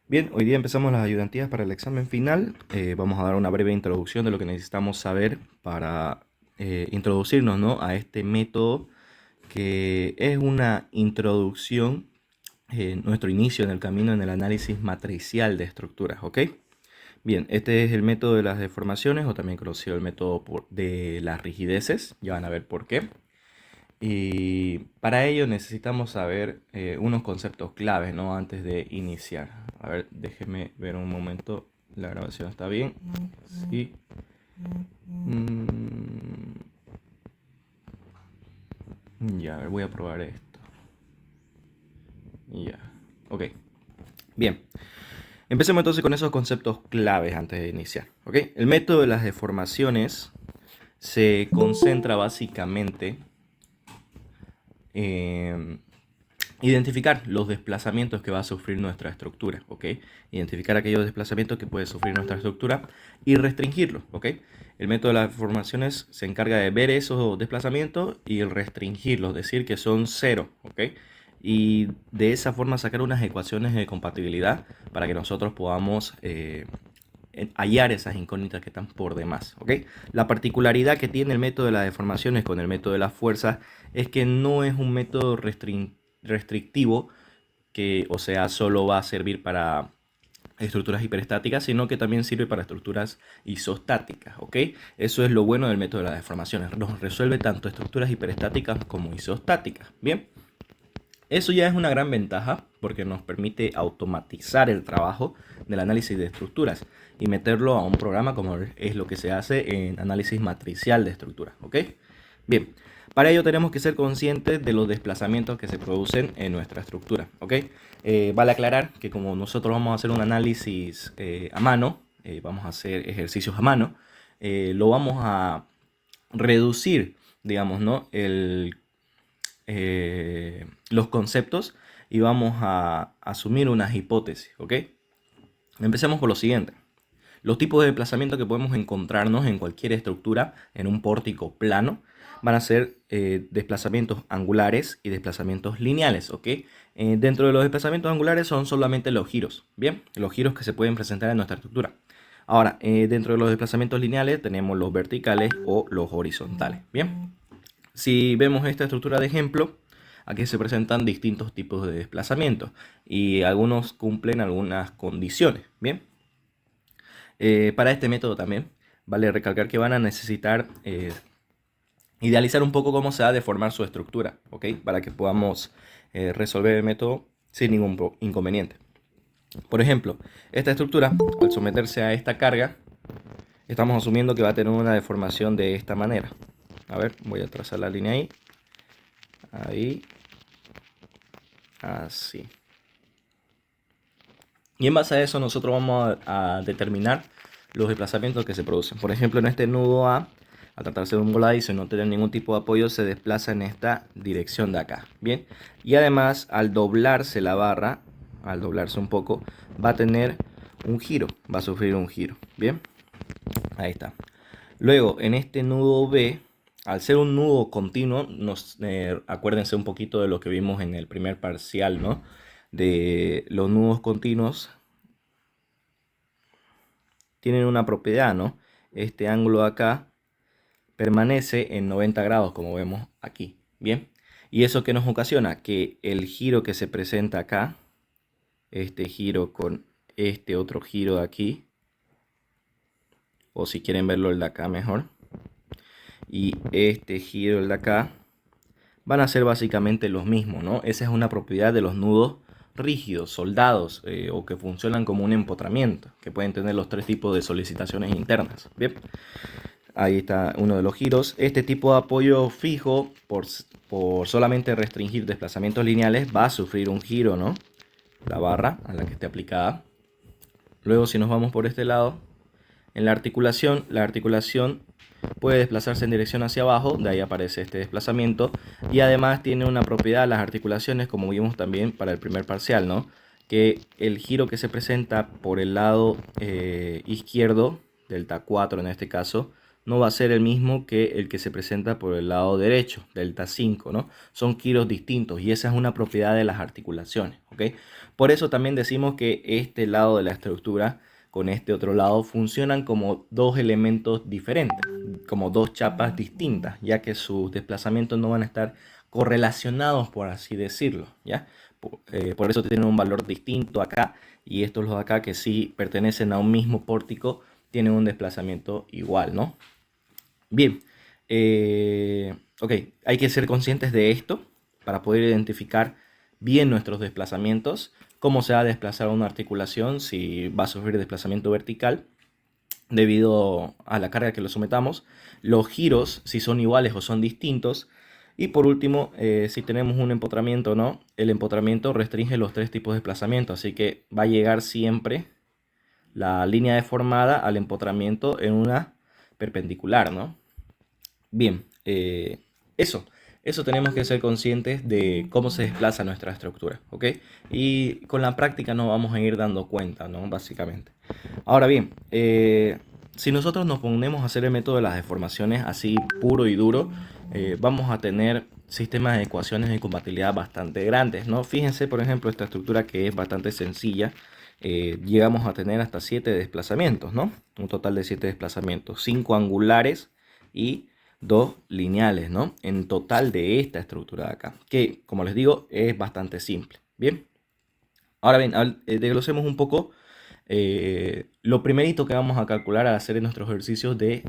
Bien, hoy día empezamos las ayudantías para el examen final. Vamos a dar una breve introducción de lo que necesitamos saber para introducirnos, ¿no?, a este método que es una introducción, nuestro inicio en el camino en el análisis matricial de estructuras, ¿ok? Bien, este es el método de las deformaciones o también conocido el método de las rigideces. Ya van a ver por qué. Y para ello necesitamos saber unos conceptos claves, ¿no?, antes de iniciar. A ver, déjeme ver un momento. La grabación está bien. Sí. Ya, a ver, voy a probar esto. Ya. Ok. Bien. Empecemos entonces con esos conceptos claves antes de iniciar. ¿Ok? El método de las deformaciones se concentra básicamente en identificar los desplazamientos que va a sufrir nuestra estructura, ¿ok? Identificar aquellos desplazamientos que puede sufrir nuestra estructura y restringirlos, ¿ok? El método de las deformaciones se encarga de ver esos desplazamientos y restringirlos, decir que son cero, ¿ok? Y de esa forma sacar unas ecuaciones de compatibilidad para que nosotros podamos hallar esas incógnitas que están por demás, ¿ok? La particularidad que tiene el método de las deformaciones con el método de las fuerzas es que no es un método restrictivo que, o sea, solo va a servir para estructuras hiperestáticas, sino que también sirve para estructuras isostáticas, ¿ok? Eso es lo bueno del método de las deformaciones, nos resuelve tanto estructuras hiperestáticas como isostáticas, ¿bien? Eso ya es una gran ventaja porque nos permite automatizar el trabajo del análisis de estructuras y meterlo a un programa como es lo que se hace en análisis matricial de estructuras, ¿ok? Bien, para ello tenemos que ser conscientes de los desplazamientos que se producen en nuestra estructura, ¿ok? Vale aclarar que como nosotros vamos a hacer un análisis a mano, vamos a hacer ejercicios a mano, lo vamos a reducir, digamos, ¿no?, los conceptos y vamos a asumir unas hipótesis, ¿ok? Empecemos por lo siguiente. Los tipos de desplazamiento que podemos encontrarnos en cualquier estructura en un pórtico plano van a ser desplazamientos angulares y desplazamientos lineales, ¿ok? Dentro de los desplazamientos angulares son solamente los giros, ¿bien? Los giros que se pueden presentar en nuestra estructura. Ahora, dentro de los desplazamientos lineales tenemos los verticales o los horizontales, ¿bien? Si vemos esta estructura de ejemplo, aquí se presentan distintos tipos de desplazamientos y algunos cumplen algunas condiciones, ¿bien? Para este método también vale recalcar que van a necesitar idealizar un poco cómo se va a deformar su estructura, ¿ok? Para que podamos resolver el método sin ningún inconveniente. Por ejemplo, esta estructura, al someterse a esta carga, estamos asumiendo que va a tener una deformación de esta manera. A ver, voy a trazar la línea ahí. Ahí. Así. Y en base a eso nosotros vamos a determinar los desplazamientos que se producen. Por ejemplo, en este nudo A, al tratarse de un voladizo y no tener ningún tipo de apoyo, se desplaza en esta dirección de acá. Bien. Y además, al doblarse la barra, al doblarse un poco, va a tener un giro. Va a sufrir un giro. Bien. Ahí está. Luego, en este nudo B, al ser un nudo continuo, acuérdense un poquito de lo que vimos en el primer parcial, ¿no? De los nudos continuos tienen una propiedad, ¿no? Este ángulo acá permanece en 90 grados, como vemos aquí, ¿bien? ¿Y eso qué nos ocasiona? Que el giro que se presenta acá, este giro con este otro giro de aquí, o si quieren verlo el de acá mejor, y este giro el de acá, van a ser básicamente los mismos, ¿no? Esa es una propiedad de los nudos rígidos, soldados, o que funcionan como un empotramiento, que pueden tener los tres tipos de solicitaciones internas. Bien, ahí está uno de los giros. Este tipo de apoyo fijo, por solamente restringir desplazamientos lineales, va a sufrir un giro, ¿no? La barra a la que esté aplicada. Luego, si nos vamos por este lado, en la articulación puede desplazarse en dirección hacia abajo, de ahí aparece este desplazamiento, y además tiene una propiedad las articulaciones, como vimos también para el primer parcial, ¿no? Que el giro que se presenta por el lado izquierdo, delta 4 en este caso, no va a ser el mismo que el que se presenta por el lado derecho, delta 5, ¿no? Son giros distintos y esa es una propiedad de las articulaciones, ¿ok? Por eso también decimos que este lado de la estructura con este otro lado funcionan como dos elementos diferentes, como dos chapas distintas, ya que sus desplazamientos no van a estar correlacionados, por así decirlo, ¿ya? Por eso tienen un valor distinto acá, y estos los de acá que sí pertenecen a un mismo pórtico tienen un desplazamiento igual, ¿no? Bien, ok, hay que ser conscientes de esto para poder identificar bien nuestros desplazamientos, cómo se va a desplazar una articulación, si va a sufrir desplazamiento vertical debido a la carga que lo sometamos, los giros, si son iguales o son distintos, y por último, si tenemos un empotramiento o no, el empotramiento restringe los tres tipos de desplazamiento, así que va a llegar siempre la línea deformada al empotramiento en una perpendicular, ¿no? Bien, eso tenemos que ser conscientes de cómo se desplaza nuestra estructura, ¿ok? Y con la práctica nos vamos a ir dando cuenta, ¿no? Básicamente. Ahora bien, si nosotros nos ponemos a hacer el método de las deformaciones así puro y duro, vamos a tener sistemas de ecuaciones de compatibilidad bastante grandes, ¿no? Fíjense, por ejemplo, esta estructura que es bastante sencilla, llegamos a tener hasta 7 desplazamientos, ¿no? Un total de 7 desplazamientos, 5 angulares y 2 lineales, ¿no? En total de esta estructura de acá, que como les digo es bastante simple. Bien, ahora bien, desglosemos un poco lo primerito que vamos a calcular al hacer nuestros ejercicios del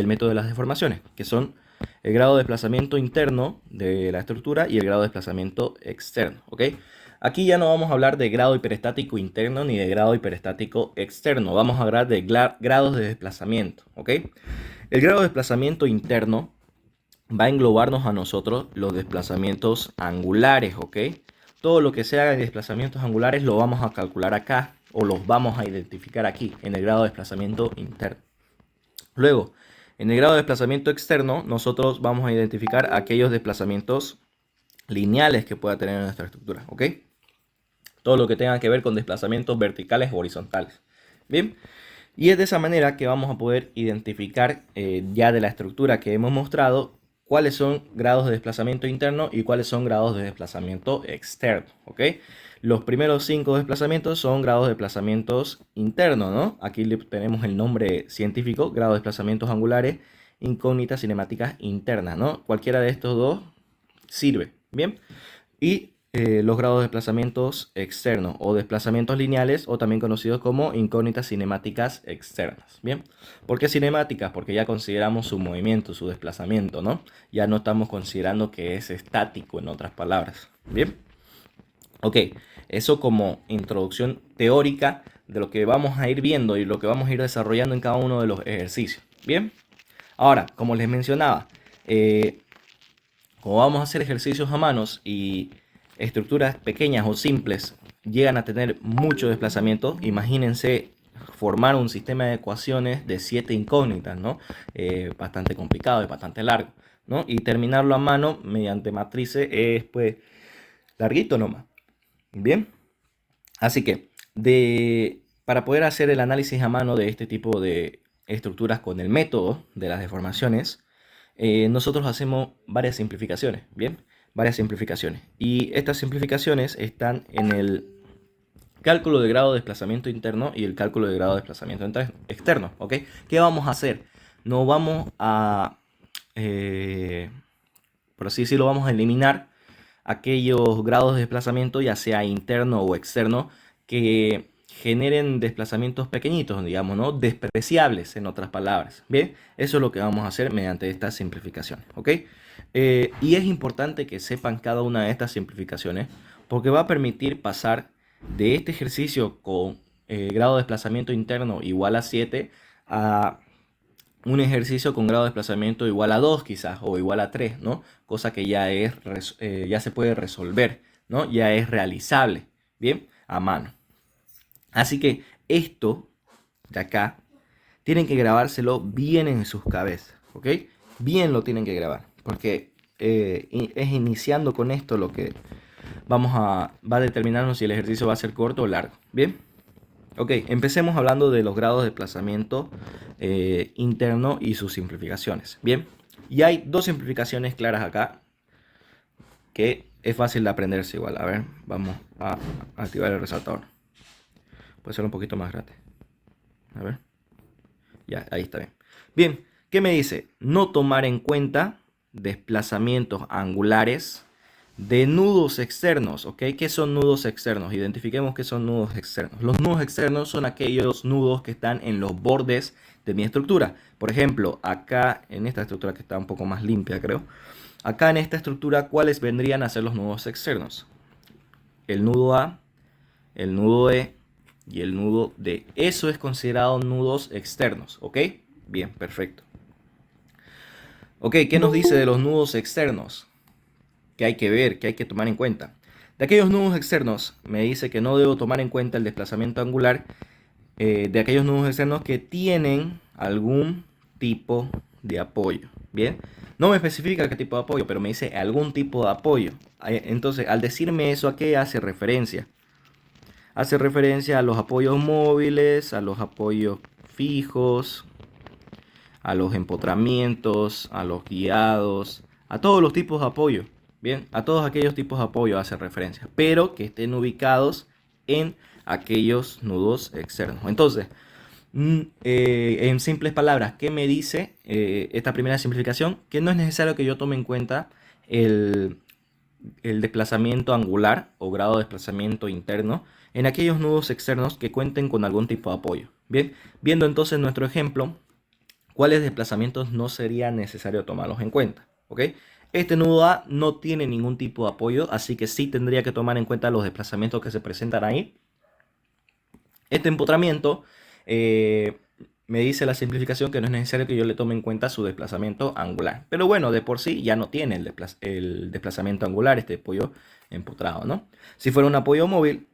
método de las deformaciones, que son el grado de desplazamiento interno de la estructura y el grado de desplazamiento externo, ¿ok? Aquí ya no vamos a hablar de grado hiperestático interno ni de grado hiperestático externo, vamos a hablar de grados de desplazamiento, ¿ok? El grado de desplazamiento interno va a englobarnos a nosotros los desplazamientos angulares, ¿ok? Todo lo que sea de desplazamientos angulares lo vamos a calcular acá o los vamos a identificar aquí en el grado de desplazamiento interno. Luego, en el grado de desplazamiento externo, nosotros vamos a identificar aquellos desplazamientos lineales que pueda tener nuestra estructura, ¿ok? Todo lo que tenga que ver con desplazamientos verticales o horizontales. Bien, y es de esa manera que vamos a poder identificar ya de la estructura que hemos mostrado cuáles son grados de desplazamiento interno y cuáles son grados de desplazamiento externo, ¿ok? Los primeros 5 desplazamientos son grados de desplazamientos internos, ¿no? Aquí le tenemos el nombre científico, grados de desplazamientos angulares, incógnitas cinemáticas internas, ¿no? Cualquiera de estos dos sirve, ¿bien? Y los grados de desplazamientos externos o desplazamientos lineales o también conocidos como incógnitas cinemáticas externas. Bien, ¿por qué cinemáticas? Porque ya consideramos su movimiento, su desplazamiento, ¿no? Ya no estamos considerando que es estático, en otras palabras. Bien, ok, eso como introducción teórica de lo que vamos a ir viendo y lo que vamos a ir desarrollando en cada uno de los ejercicios. Bien, ahora, como les mencionaba, como vamos a hacer ejercicios a manos y estructuras pequeñas o simples llegan a tener mucho desplazamiento, imagínense formar un sistema de ecuaciones de 7 incógnitas, ¿no? Bastante complicado y bastante largo, ¿no? Y terminarlo a mano mediante matrices es pues larguito nomás. Bien, así que para poder hacer el análisis a mano de este tipo de estructuras con el método de las deformaciones, nosotros hacemos varias simplificaciones, ¿bien? Varias simplificaciones. Y estas simplificaciones están en el cálculo de grado de desplazamiento interno y el cálculo de grado de desplazamiento externo, ¿ok? ¿Qué vamos a hacer? No vamos a, por así decirlo, vamos a eliminar aquellos grados de desplazamiento, ya sea interno o externo, que generen desplazamientos pequeñitos, digamos, ¿no? Despreciables, en otras palabras. Bien, eso es lo que vamos a hacer mediante esta simplificación, ¿ok? Y es importante que sepan cada una de estas simplificaciones porque va a permitir pasar de este ejercicio con grado de desplazamiento interno igual a 7 a un ejercicio con grado de desplazamiento igual a 2 quizás o igual a 3, ¿no? Cosa que ya se puede resolver, ¿no? Ya es realizable, ¿bien? A mano. Así que esto de acá tienen que grabárselo bien en sus cabezas, ¿ok? Bien lo tienen que grabar, porque es iniciando con esto lo que va a determinarnos si el ejercicio va a ser corto o largo, ¿bien? Ok, empecemos hablando de los grados de desplazamiento interno y sus simplificaciones. Bien, y hay dos simplificaciones claras acá que es fácil de aprenderse igual. A ver, vamos a activar el resaltador. Puede ser un poquito más grande. A ver. Ya, ahí está bien. Bien, ¿qué me dice? No tomar en cuenta desplazamientos angulares de nudos externos, ¿ok? ¿Qué son nudos externos? Identifiquemos qué son nudos externos. Los nudos externos son aquellos nudos que están en los bordes de mi estructura. Por ejemplo, acá en esta estructura que está un poco más limpia, creo. Acá en esta estructura, ¿cuáles vendrían a ser los nudos externos? El nudo A, el nudo E y el nudo D. Eso es considerado nudos externos, ¿ok? Bien, perfecto. Ok, ¿qué nos dice de los nudos externos? Que hay que ver, que hay que tomar en cuenta. De aquellos nudos externos, me dice que no debo tomar en cuenta el desplazamiento angular de aquellos nudos externos que tienen algún tipo de apoyo. Bien, no me especifica qué tipo de apoyo, pero me dice algún tipo de apoyo. Entonces, al decirme eso, ¿a qué hace referencia? Hace referencia a los apoyos móviles, a los apoyos fijos, a los empotramientos, a los guiados, a todos los tipos de apoyo. Bien, a todos aquellos tipos de apoyo hace referencia, pero que estén ubicados en aquellos nudos externos. Entonces, en simples palabras, ¿qué me dice esta primera simplificación? Que no es necesario que yo tome en cuenta el desplazamiento angular o grado de desplazamiento interno en aquellos nudos externos que cuenten con algún tipo de apoyo. Bien, viendo entonces nuestro ejemplo, ¿cuáles desplazamientos no sería necesario tomarlos en cuenta? ¿Ok? Este nudo A no tiene ningún tipo de apoyo, así que sí tendría que tomar en cuenta los desplazamientos que se presentan ahí. Este empotramiento me dice la simplificación que no es necesario que yo le tome en cuenta su desplazamiento angular. Pero bueno, de por sí ya no tiene el desplazamiento angular, este apoyo empotrado, ¿no? Si fuera un apoyo móvil,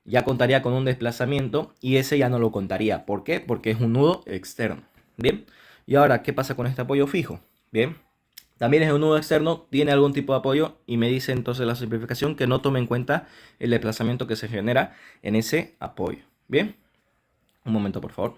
ya contaría con un desplazamiento y ese ya no lo contaría. ¿Por qué? Porque es un nudo externo. Bien. Y ahora, ¿qué pasa con este apoyo fijo? Bien. También es un nudo externo, tiene algún tipo de apoyo y me dice entonces la simplificación que no tome en cuenta el desplazamiento que se genera en ese apoyo. Bien. Un momento, por favor.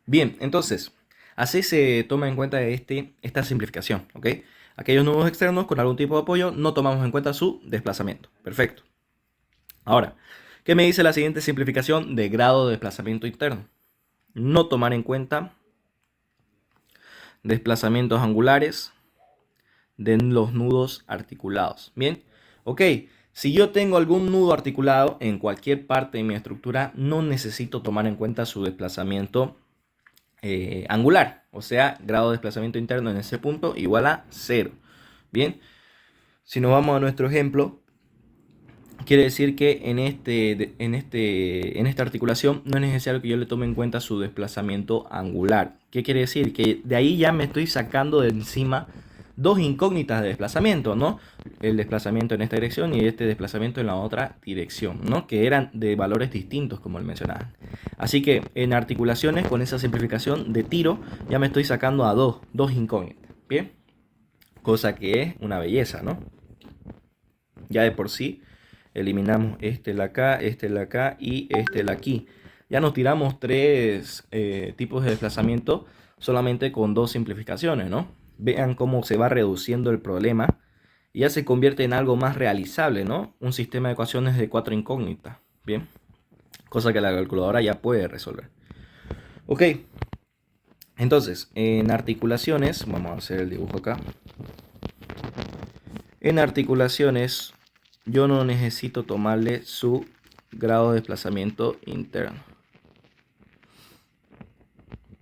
Bien, entonces, así se toma en cuenta esta simplificación, ¿ok? Aquellos nudos externos con algún tipo de apoyo no tomamos en cuenta su desplazamiento. Perfecto. Ahora, ¿qué me dice la siguiente simplificación de grado de desplazamiento interno? No tomar en cuenta desplazamientos angulares de los nudos articulados. Bien, ok. Si yo tengo algún nudo articulado en cualquier parte de mi estructura, no necesito tomar en cuenta su desplazamiento angular, o sea, grado de desplazamiento interno en ese punto igual a 0. Bien, si nos vamos a nuestro ejemplo, quiere decir que en esta articulación no es necesario que yo le tome en cuenta su desplazamiento angular. ¿Qué quiere decir? Que de ahí ya me estoy sacando de encima dos incógnitas de desplazamiento, ¿no? El desplazamiento en esta dirección y este desplazamiento en la otra dirección, ¿no? Que eran de valores distintos, como él mencionaba. Así que en articulaciones, con esa simplificación de tiro, ya me estoy sacando a dos incógnitas, ¿bien? Cosa que es una belleza, ¿no? Ya de por sí eliminamos este el acá, este el acá y este el aquí. Ya nos tiramos tres tipos de desplazamiento solamente con dos simplificaciones, ¿no? Vean cómo se va reduciendo el problema y ya se convierte en algo más realizable, ¿no? Un sistema de ecuaciones de 4 incógnitas, ¿bien? Cosa que la calculadora ya puede resolver. Ok, entonces, en articulaciones, vamos a hacer el dibujo acá. En articulaciones, yo no necesito tomarle su grado de desplazamiento interno.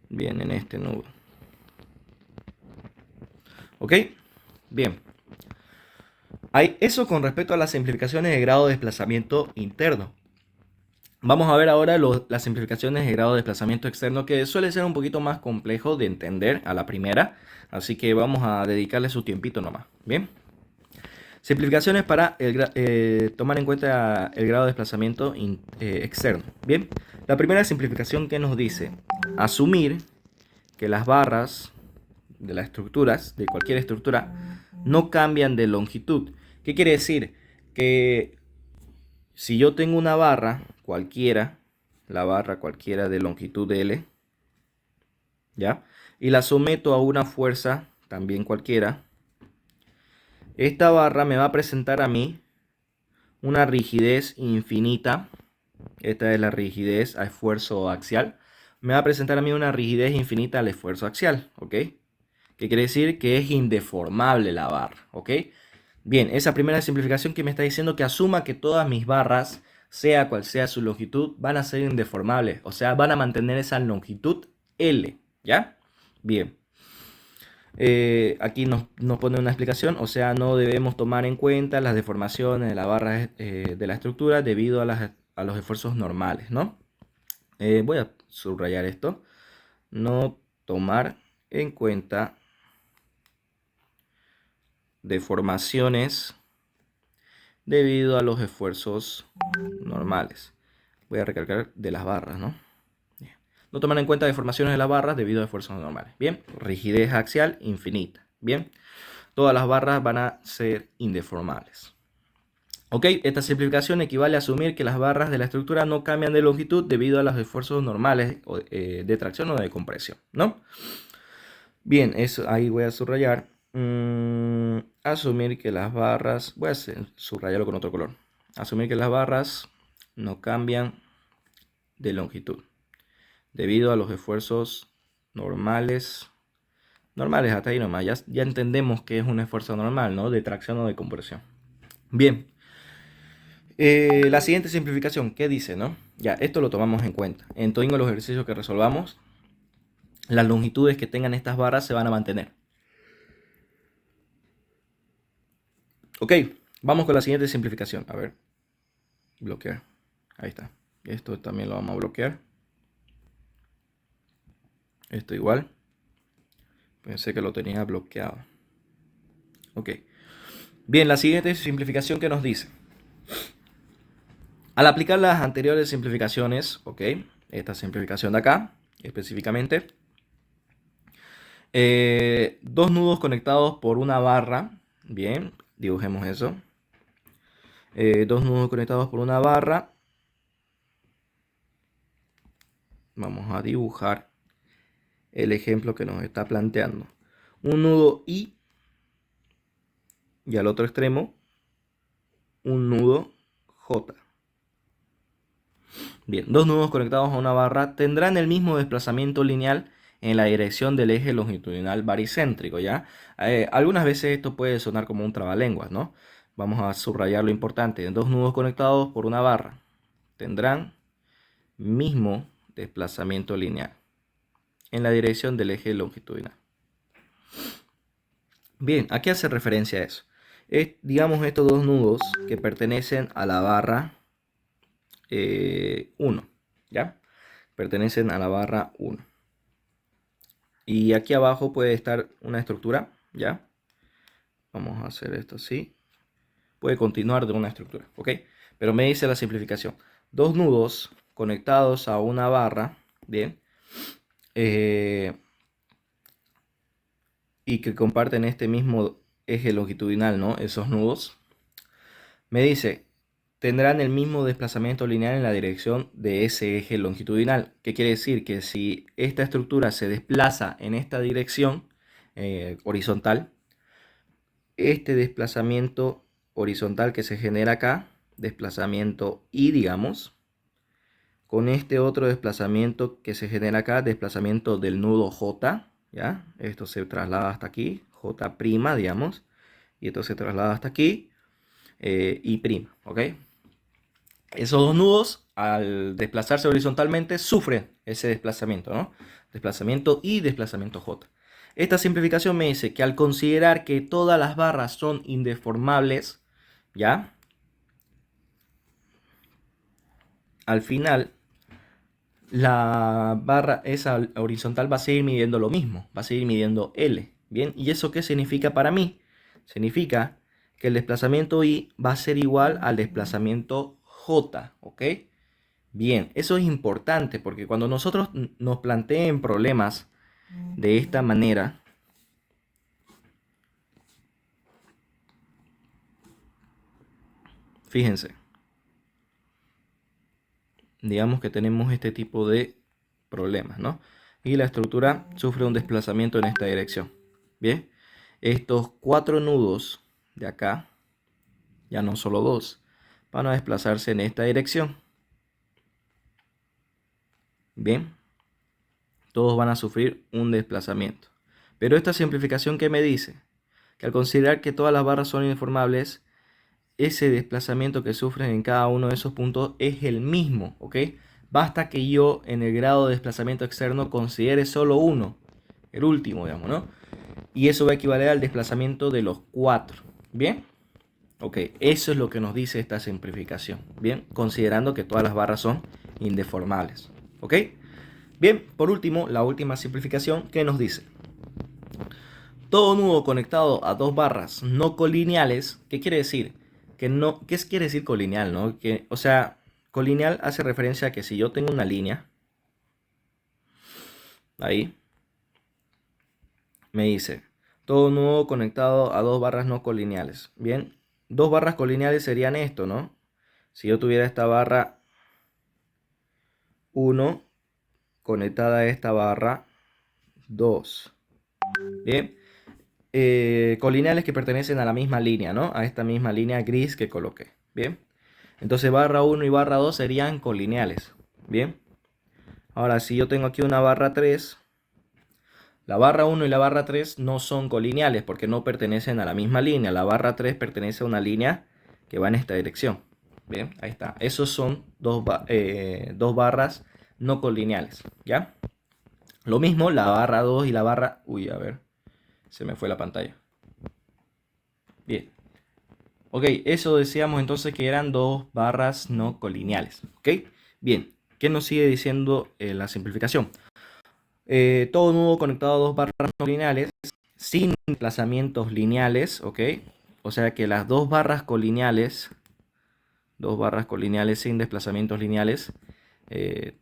Bien, en este nudo. ¿Ok? Bien. Hay eso con respecto a las simplificaciones de grado de desplazamiento interno. Vamos a ver ahora las simplificaciones de grado de desplazamiento externo, que suele ser un poquito más complejo de entender a la primera. Así que vamos a dedicarle su tiempito nomás. Bien. Simplificaciones para tomar en cuenta el grado de desplazamiento externo. Bien, la primera simplificación que nos dice asumir que las barras de las estructuras, de cualquier estructura, no cambian de longitud. ¿Qué quiere decir? que si yo tengo una barra cualquiera, la barra cualquiera de longitud L, ¿ya? Y la someto a una fuerza también cualquiera, esta barra me va a presentar a mí una rigidez infinita. Esta es la rigidez a esfuerzo axial. Me va a presentar a mí una rigidez infinita al esfuerzo axial, ¿ok? Que quiere decir que es indeformable la barra, ¿ok? Bien, esa primera simplificación que me está diciendo que asuma que todas mis barras, sea cual sea su longitud, van a ser indeformables. O sea, van a mantener esa longitud L, ¿ya? Bien. Aquí nos pone una explicación, o sea, no debemos tomar en cuenta las deformaciones de la barra de la estructura debido a los esfuerzos normales, ¿no? Voy a subrayar esto. No tomar en cuenta deformaciones debido a los esfuerzos normales. Voy a recalcar de las barras, ¿no? No tomar en cuenta deformaciones de las barras debido a esfuerzos normales. Bien, rigidez axial infinita. Bien, todas las barras van a ser indeformables. Ok, esta simplificación equivale a asumir que las barras de la estructura no cambian de longitud debido a los esfuerzos normales de tracción o de compresión, ¿no? Bien, eso ahí voy a subrayar. Asumir que las barras, voy a subrayarlo con otro color. Asumir que las barras no cambian de longitud debido a los esfuerzos normales. Normales hasta ahí nomás, ya entendemos que es un esfuerzo normal, ¿no? De tracción o de compresión. Bien. La siguiente simplificación, ¿qué dice, no? Ya, esto lo tomamos en cuenta. En todos los ejercicios que resolvamos, las longitudes que tengan estas barras se van a mantener. Ok, vamos con la siguiente simplificación. A ver, bloquear. Ahí está. Esto también lo vamos a bloquear. Esto igual. Pensé que lo tenía bloqueado. Ok. Bien, la siguiente simplificación que nos dice. Al aplicar las anteriores simplificaciones, ok, esta simplificación de acá, específicamente, dos nudos conectados por una barra, bien, dibujemos eso. Dos nudos conectados por una barra. Vamos a dibujar el ejemplo que nos está planteando. Un nudo I y al otro extremo un nudo J. Bien, dos nudos conectados a una barra tendrán el mismo desplazamiento lineal en la dirección del eje longitudinal baricéntrico, ¿ya? Algunas veces esto puede sonar como un trabalenguas, ¿no? Vamos a subrayar lo importante. Dos nudos conectados por una barra tendrán mismo desplazamiento lineal en la dirección del eje longitudinal. Bien, ¿a qué hace referencia eso? Digamos estos dos nudos que pertenecen a la barra 1, ¿ya? Pertenecen a la barra 1. Y aquí abajo puede estar una estructura, ¿ya? Vamos a hacer esto así. Puede continuar de una estructura, ¿ok? Pero me dice la simplificación. Dos nudos conectados a una barra, ¿bien? Y que comparten este mismo eje longitudinal, ¿no? Esos nudos. Me dice, tendrán el mismo desplazamiento lineal en la dirección de ese eje longitudinal. ¿Qué quiere decir? Que si esta estructura se desplaza en esta dirección horizontal, este desplazamiento horizontal que se genera acá, desplazamiento I, digamos, con este otro desplazamiento que se genera acá, desplazamiento del nudo J, ¿ya? Esto se traslada hasta aquí, J', digamos, y esto se traslada hasta aquí, I', ¿ok? Esos dos nudos, al desplazarse horizontalmente, sufren ese desplazamiento, ¿no? Desplazamiento I, desplazamiento J. Esta simplificación me dice que al considerar que todas las barras son indeformables, ¿ya? Al final, la barra esa horizontal va a seguir midiendo lo mismo, va a seguir midiendo L, ¿bien? ¿Y eso qué significa para mí? Significa que el desplazamiento I va a ser igual al desplazamiento J, ¿ok? Bien, eso es importante porque cuando nosotros nos planteen problemas de esta manera, Fíjense. Digamos que tenemos este tipo de problemas, ¿no? Y la estructura sufre un desplazamiento en esta dirección. Bien, estos 4 nudos de acá, ya no solo 2, van a desplazarse en esta dirección. Bien, todos van a sufrir un desplazamiento. Pero esta simplificación, ¿qué me dice? Que al considerar que todas las barras son uniformables, ese desplazamiento que sufren en cada uno de esos puntos es el mismo, ¿ok? Basta que yo en el grado de desplazamiento externo considere solo uno, el último, digamos, ¿no? Y eso va a equivaler al desplazamiento de los 4, ¿bien? Ok, eso es lo que nos dice esta simplificación, ¿bien? Considerando que todas las barras son indeformables, ¿ok? Bien, por último, la última simplificación, ¿qué nos dice? Todo nudo conectado a dos barras no colineales, ¿qué quiere decir? ¿Qué quiere decir colineal, no? O sea, colineal hace referencia a que si yo tengo una línea, ahí, me dice, todo nudo conectado a dos barras no colineales. Bien, dos barras colineales serían esto, ¿no? Si yo tuviera esta barra 1 conectada a esta barra 2. Bien, colineales que pertenecen a la misma línea, ¿no? A esta misma línea gris que coloqué. Bien, entonces barra 1 y barra 2 serían colineales. Bien, ahora si yo tengo aquí una barra 3, la barra 1 y la barra 3 no son colineales porque no pertenecen a la misma línea. La barra 3 pertenece a una línea que va en esta dirección. Bien, ahí está. Esos son dos barras no colineales, ¿ya? Lo mismo la barra 2 y la barra... Uy, a ver, se me fue la pantalla. Bien. Ok, eso decíamos entonces que eran dos barras no colineales. Ok, bien. ¿Qué nos sigue diciendo la simplificación? Todo nudo conectado a dos barras no lineales sin desplazamientos lineales, ¿ok? O sea que las dos barras colineales sin desplazamientos lineales,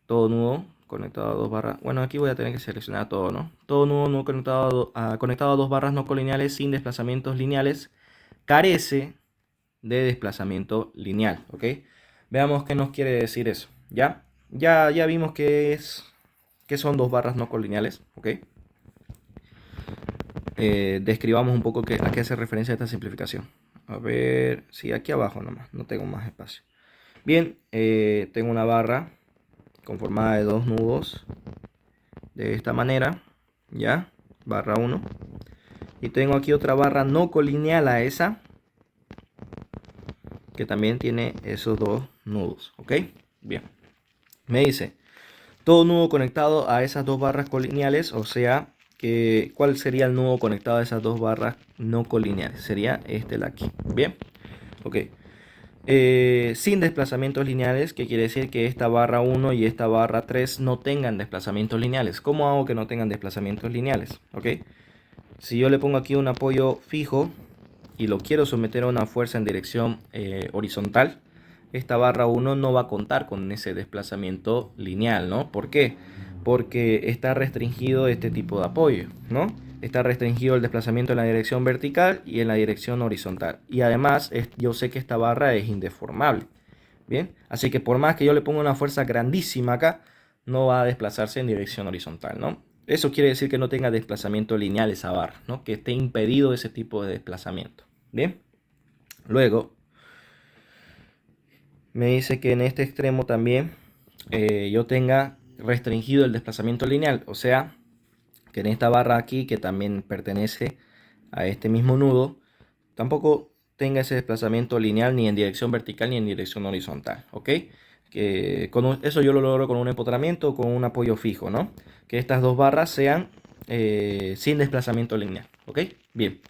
todo nudo conectado a dos barras, bueno, aquí voy a tener que seleccionar todo, ¿no? Todo nudo no conectado a dos barras no colineales sin desplazamientos lineales carece de desplazamiento lineal, ¿ok? Veamos qué nos quiere decir eso, ¿ya? Ya vimos que son dos barras no colineales, ¿ok? Describamos un poco a qué hace referencia esta simplificación. A ver, sí, aquí abajo nomás, no tengo más espacio. Bien, tengo una barra conformada de dos nudos de esta manera, ¿ya? Barra 1. Y tengo aquí otra barra no colineal a esa, que también tiene esos dos nudos, ¿ok? Bien, me dice, todo nudo conectado a esas dos barras colineales, o sea, ¿cuál sería el nudo conectado a esas dos barras no colineales? Sería este de aquí. Bien, ok. Sin desplazamientos lineales, que quiere decir que esta barra 1 y esta barra 3 no tengan desplazamientos lineales. ¿Cómo hago que no tengan desplazamientos lineales? Ok. Si yo le pongo aquí un apoyo fijo y lo quiero someter a una fuerza en dirección horizontal, esta barra 1 no va a contar con ese desplazamiento lineal, ¿no? ¿Por qué? Porque está restringido este tipo de apoyo, ¿no? Está restringido el desplazamiento en la dirección vertical y en la dirección horizontal. Y además, yo sé que esta barra es indeformable, ¿bien? Así que por más que yo le ponga una fuerza grandísima acá, no va a desplazarse en dirección horizontal, ¿no? Eso quiere decir que no tenga desplazamiento lineal esa barra, ¿no? Que esté impedido ese tipo de desplazamiento, ¿bien? Luego, me dice que en este extremo también yo tenga restringido el desplazamiento lineal, o sea, que en esta barra aquí, que también pertenece a este mismo nudo, tampoco tenga ese desplazamiento lineal ni en dirección vertical ni en dirección horizontal, ¿ok? Que eso yo lo logro con un empotramiento o con un apoyo fijo, ¿no? Que estas dos barras sean sin desplazamiento lineal, ¿ok? Bien.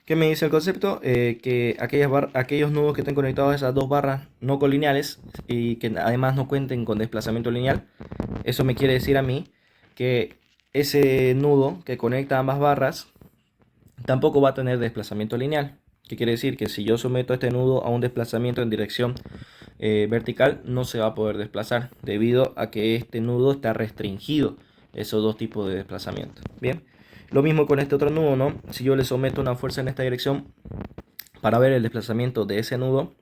¿Qué me dice el concepto? Que aquellos nudos que estén conectados a esas dos barras no colineales y que además no cuenten con desplazamiento lineal, eso me quiere decir a mí que ese nudo que conecta ambas barras tampoco va a tener desplazamiento lineal. ¿Qué quiere decir? Que si yo someto este nudo a un desplazamiento en dirección vertical, no se va a poder desplazar debido a que este nudo está restringido esos dos tipos de desplazamiento. Bien, lo mismo con este otro nudo, ¿no? Si yo le someto una fuerza en esta dirección para ver el desplazamiento de ese nudo,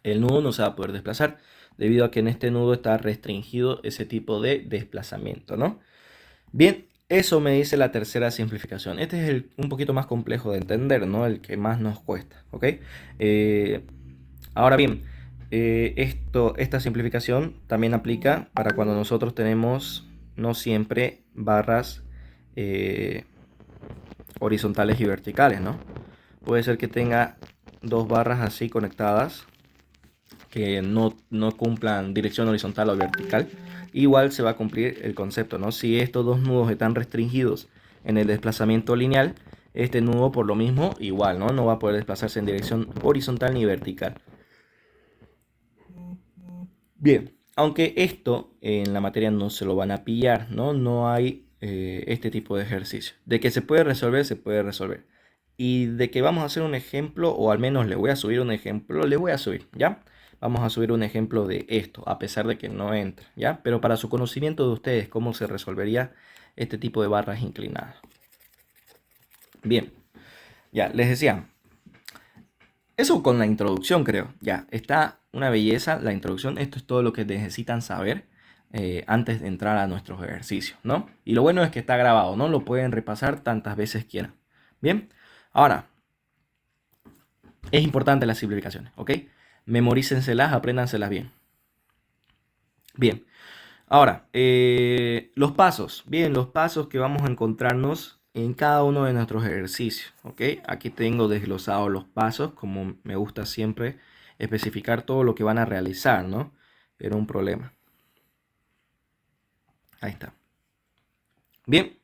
el nudo no se va a poder desplazar debido a que en este nudo está restringido ese tipo de desplazamiento, ¿no? Bien, eso me dice la tercera simplificación. Este es un poquito más complejo de entender, ¿no? El que más nos cuesta, ¿ok? Ahora bien, esta simplificación también aplica para cuando nosotros tenemos no siempre barras horizontales y verticales, ¿no? Puede ser que tenga dos barras así conectadas que no cumplan dirección horizontal o vertical. Igual se va a cumplir el concepto, ¿no? Si estos dos nudos están restringidos en el desplazamiento lineal, este nudo por lo mismo igual, ¿no? No va a poder desplazarse en dirección horizontal ni vertical. Bien, aunque esto en la materia no se lo van a pillar, ¿no? No hay este tipo de ejercicio. De que se puede resolver, se puede resolver. Y de que vamos a hacer un ejemplo, o al menos le voy a subir un ejemplo, le voy a subir, ¿ya? Vamos a subir un ejemplo de esto, a pesar de que no entra, ¿ya? Pero para su conocimiento de ustedes, ¿cómo se resolvería este tipo de barras inclinadas? Bien, ya, les decía, eso con la introducción creo, ya, está una belleza la introducción, esto es todo lo que necesitan saber antes de entrar a nuestros ejercicios, ¿no? Y lo bueno es que está grabado, ¿no? Lo pueden repasar tantas veces quieran. Bien, ahora, es importante las simplificaciones, ¿ok? Memorícenselas, apréndanselas bien. Bien, ahora, los pasos, bien, los pasos que vamos a encontrarnos en cada uno de nuestros ejercicios, ¿ok? Aquí tengo desglosados los pasos, como me gusta siempre especificar todo lo que van a realizar, ¿no? Era un problema. Ahí está. Bien.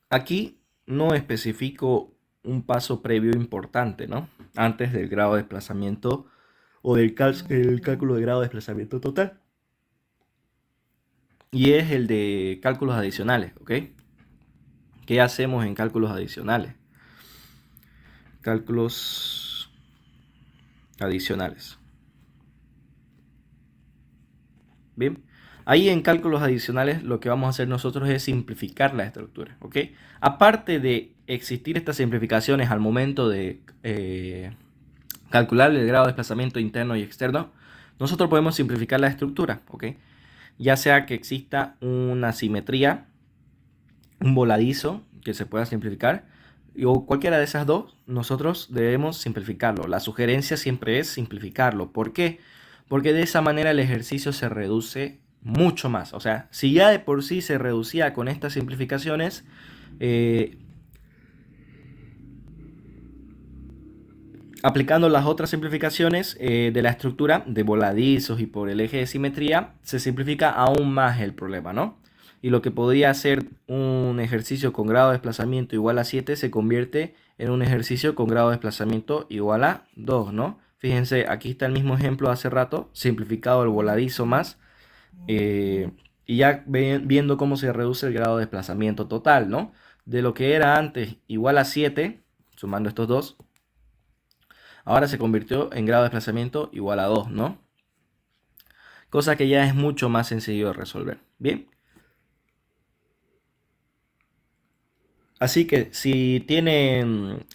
Aquí no especifico un paso previo importante, ¿no? Antes del grado de desplazamiento o del el cálculo de grado de desplazamiento total. Y es el de cálculos adicionales, ¿ok? ¿Qué hacemos en cálculos adicionales? Cálculos adicionales. Bien. Ahí en cálculos adicionales lo que vamos a hacer nosotros es simplificar la estructura, ¿ok? Aparte de existir estas simplificaciones al momento de calcular el grado de desplazamiento interno y externo, nosotros podemos simplificar la estructura, ¿ok? Ya sea que exista una simetría, un voladizo que se pueda simplificar, o cualquiera de esas dos, nosotros debemos simplificarlo. La sugerencia siempre es simplificarlo. ¿Por qué? Porque de esa manera el ejercicio se reduce mucho más. O sea, si ya de por sí se reducía con estas simplificaciones, aplicando las otras simplificaciones de la estructura de voladizos y por el eje de simetría, se simplifica aún más el problema, ¿no? Y lo que podría ser un ejercicio con grado de desplazamiento igual a 7 se convierte en un ejercicio con grado de desplazamiento igual a 2, ¿no? Fíjense, aquí está el mismo ejemplo de hace rato, simplificado el voladizo más, y ya viendo cómo se reduce el grado de desplazamiento total, ¿no? De lo que era antes igual a 7, sumando estos dos, ahora se convirtió en grado de desplazamiento igual a 2, ¿no? Cosa que ya es mucho más sencillo de resolver. Bien. Así que si tienen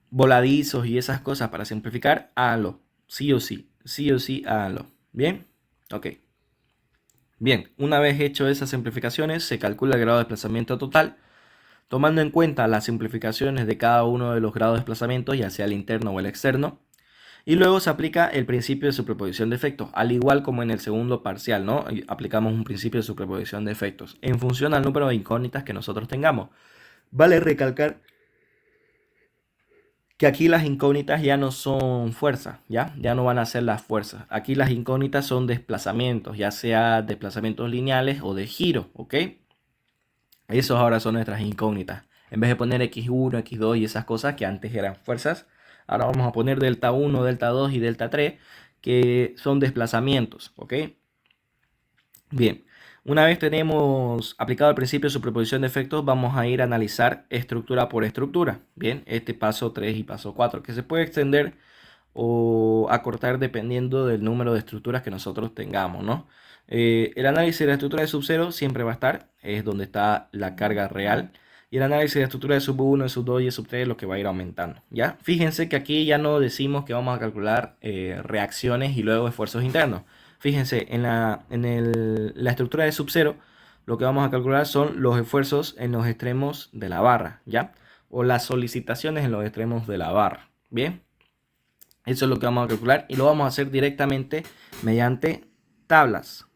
voladizos y esas cosas para simplificar, háganlo. Sí o sí. Sí o sí, háganlo. Bien. Ok. Bien. Una vez hecho esas simplificaciones, se calcula el grado de desplazamiento total, tomando en cuenta las simplificaciones de cada uno de los grados de desplazamiento, ya sea el interno o el externo. Y luego se aplica el principio de superposición de efectos, al igual como en el segundo parcial, ¿no? Aplicamos un principio de superposición de efectos en función al número de incógnitas que nosotros tengamos. Vale recalcar que aquí las incógnitas ya no son fuerzas, ¿ya? Ya no van a ser las fuerzas. Aquí las incógnitas son desplazamientos, ya sea desplazamientos lineales o de giro, ¿ok? Esos ahora son nuestras incógnitas. En vez de poner x1, x2 y esas cosas que antes eran fuerzas, ahora vamos a poner delta 1, delta 2 y delta 3, que son desplazamientos, ¿ok? Bien, una vez tenemos aplicado el principio de superposición de efectos, vamos a ir a analizar estructura por estructura. Bien, este paso 3 y paso 4, que se puede extender o acortar dependiendo del número de estructuras que nosotros tengamos, ¿no? El análisis de la estructura de subcero siempre va a estar, es donde está la carga real. y el análisis de estructura de sub 1, de sub 2 y de sub 3 es lo que va a ir aumentando, ¿ya? Fíjense que aquí ya no decimos que vamos a calcular reacciones y luego esfuerzos internos. Fíjense, la estructura de sub 0, lo que vamos a calcular son los esfuerzos en los extremos de la barra, ¿ya? O las solicitaciones en los extremos de la barra, ¿bien? Eso es lo que vamos a calcular y lo vamos a hacer directamente mediante tablas.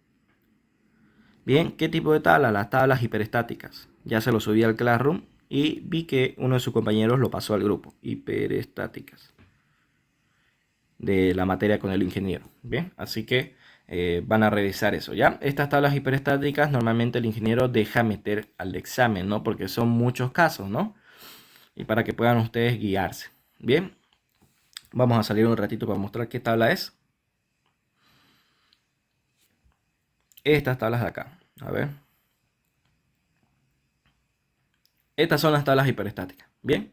Bien, ¿qué tipo de tablas? Las tablas hiperestáticas. Ya se lo subí al Classroom y vi que uno de sus compañeros lo pasó al grupo. Hiperestáticas. De la materia con el ingeniero. Bien, así que van a revisar eso, ¿ya? Estas tablas hiperestáticas normalmente el ingeniero deja meter al examen, ¿no? Porque son muchos casos, ¿no? Y para que puedan ustedes guiarse. Bien, vamos a salir un ratito para mostrar qué tabla es. Estas tablas de acá. A ver. Estas son las tablas hiperestáticas. Bien.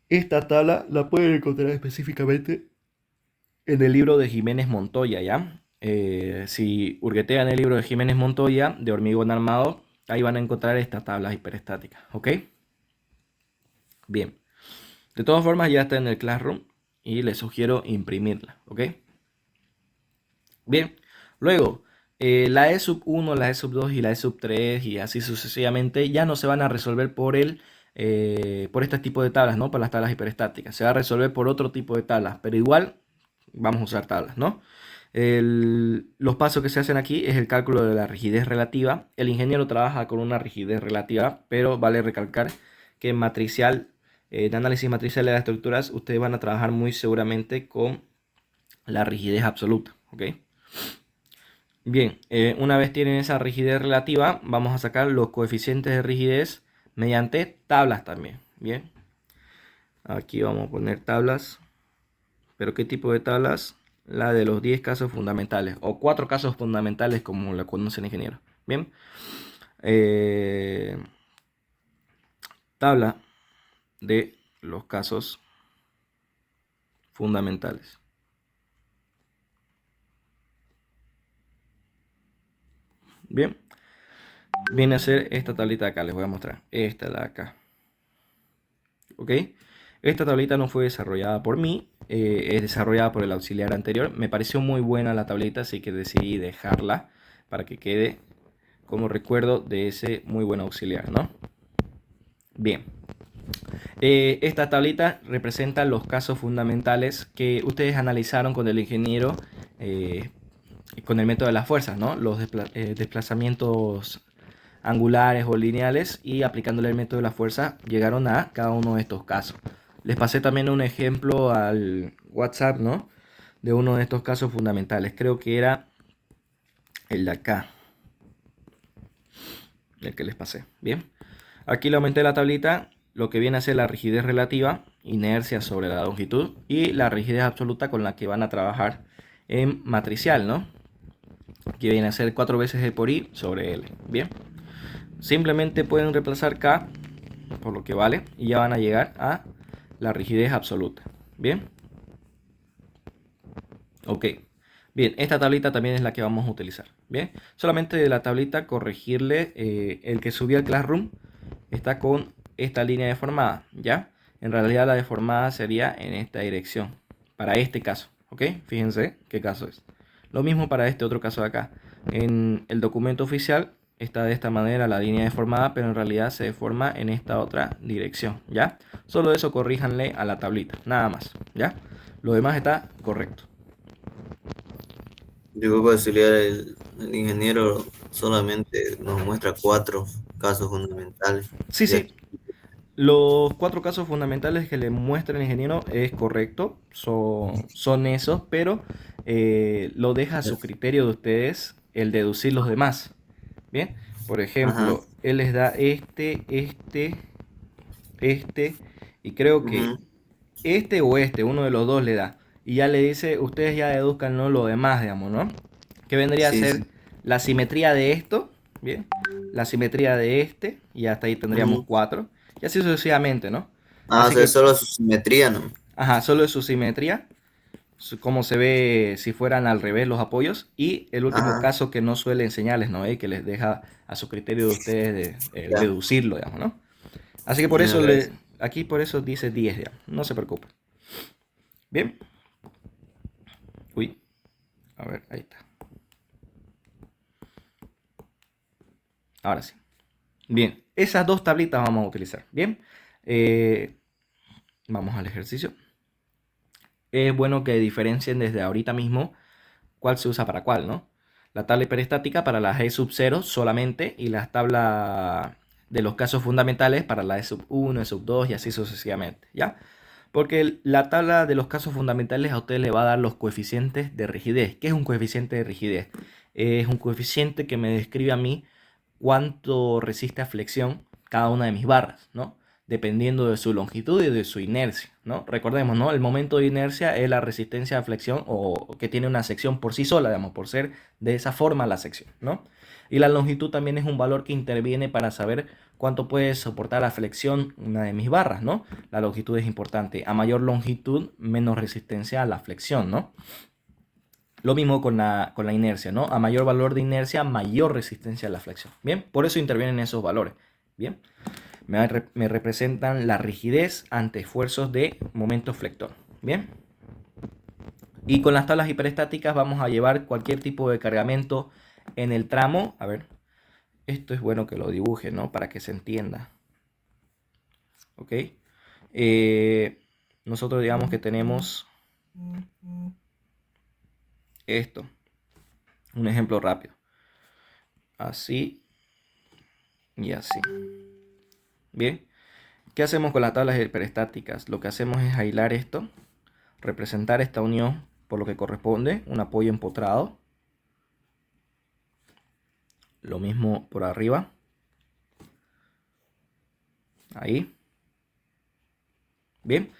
Esta tabla la pueden encontrar específicamente en el libro de Jiménez Montoya, ¿ya? Si hurguetean el libro de Jiménez Montoya, de hormigón armado, ahí van a encontrar estas tablas hiperestáticas, ¿ok? Bien. De todas formas, ya está en el Classroom y les sugiero imprimirla, ¿ok? Bien. Luego, la E sub 1, la E sub 2 y la E sub 3 y así sucesivamente ya no se van a resolver por este tipo de tablas, ¿no? Por las tablas hiperestáticas. Se va a resolver por otro tipo de tablas, pero igual vamos a usar tablas, ¿no? Los pasos que se hacen aquí es el cálculo de la rigidez relativa. El ingeniero trabaja con una rigidez relativa, pero vale recalcar que en matricial, en análisis matricial de las estructuras, ustedes van a trabajar muy seguramente con la rigidez absoluta, ¿ok? Bien, una vez tienen esa rigidez relativa, vamos a sacar los coeficientes de rigidez mediante tablas también. Bien, aquí vamos a poner tablas. ¿Pero qué tipo de tablas? La de los 10 casos fundamentales o 4 casos fundamentales como la conoce el ingeniero. Bien, tabla de los casos fundamentales. Bien, viene a ser esta tablita de acá, les voy a mostrar. Esta de acá. ¿Ok? Esta tablita no fue desarrollada por mí, es desarrollada por el auxiliar anterior. Me pareció muy buena la tablita, así que decidí dejarla para que quede como recuerdo de ese muy buen auxiliar, ¿no? Bien. Esta tablita representa los casos fundamentales que ustedes analizaron con el ingeniero con el método de las fuerzas, ¿no? Los desplazamientos angulares o lineales y aplicándole el método de la fuerza llegaron a cada uno de estos casos. Les pasé también un ejemplo al WhatsApp, ¿no? De uno de estos casos fundamentales. Creo que era el de acá. El que les pasé. Bien. Aquí le aumenté la tablita. Lo que viene a ser la rigidez relativa, inercia sobre la longitud, y la rigidez absoluta con la que van a trabajar en matricial, ¿no? Que viene a ser 4 veces E por I sobre L. Bien. Simplemente pueden reemplazar K por lo que vale y ya van a llegar a la rigidez absoluta. Bien. Ok. Bien, esta tablita también es la que vamos a utilizar. Bien. Solamente de la tablita corregirle el que subió al Classroom está con esta línea deformada, ¿ya? En realidad la deformada sería en esta dirección, para este caso, ¿ok? Fíjense qué caso es. Lo mismo para este otro caso de acá. En el documento oficial está de esta manera la línea deformada, pero en realidad se deforma en esta otra dirección, ¿ya? Solo eso corríjanle a la tablita, nada más, ¿ya? Lo demás está correcto. Disculpa, auxiliar, el ingeniero solamente nos muestra 4 casos fundamentales. Sí, De sí, los 4 casos fundamentales que le muestra el ingeniero es correcto, son esos, pero lo deja a su criterio de ustedes el deducir los demás. Bien, por Ajá. ejemplo, él les da este, y creo que Ujú. este o este, uno de los dos le da. Y ya le dice, ustedes ya deduzcan, ¿no?, lo demás, digamos, ¿no? Que vendría a Sí, ser sí. la simetría de esto, ¿bien? La simetría de este, y hasta ahí tendríamos Ujú. 4. Y así sucesivamente, ¿no? Ah, o Así sea, que, solo su simetría, ¿no? ajá, solo es su simetría. cómo se ve si fueran al revés los apoyos. Y el último Ajá, caso que no suele enseñarles, ¿no? Que les deja a su criterio de ustedes ya, deducirlo, digamos, ¿no? Así que por ya, eso gracias. aquí por eso dice 10, digamos. No se preocupen. Bien. Uy, a ver, ahí está. Ahora sí. Bien, esas dos tablitas vamos a utilizar. Bien. Eh, Vamos al ejercicio. Es bueno que diferencien desde ahorita mismo cuál se usa para cuál, ¿no? La tabla hiperestática para las E sub 0 solamente y las tablas de los casos fundamentales para la E sub 1, E sub 2 y así sucesivamente, ¿ya? Porque la tabla de los casos fundamentales a ustedes le va a dar los coeficientes de rigidez. ¿Qué es un coeficiente de rigidez? Es un coeficiente que me describe a mí cuánto resiste a flexión cada una de mis barras, ¿no? Dependiendo de su longitud y de su inercia, ¿no? Recordemos, ¿no? El momento de inercia es la resistencia a flexión o que tiene una sección por sí sola, digamos, por ser de esa forma la sección, ¿no? Y la longitud también es un valor que interviene para saber cuánto puede soportar la flexión una de mis barras, ¿no? La longitud es importante. A mayor longitud, menos resistencia a la flexión, ¿no? Lo mismo con la inercia, ¿no? A mayor valor de inercia, mayor resistencia a la flexión. Bien, por eso intervienen esos valores. Bien, me representan la rigidez ante esfuerzos de momento flector. Bien, y con las tablas hiperestáticas vamos a llevar cualquier tipo de cargamento en el tramo. A ver, esto es bueno que lo dibuje, ¿no? Para que se entienda. ¿Ok? Nosotros digamos que tenemos esto. Un ejemplo rápido. Así y así. Bien. ¿Qué hacemos con las tablas hiperestáticas? Lo que hacemos es aislar esto, representar esta unión por lo que corresponde, un apoyo empotrado. Lo mismo por arriba. Ahí. Bien.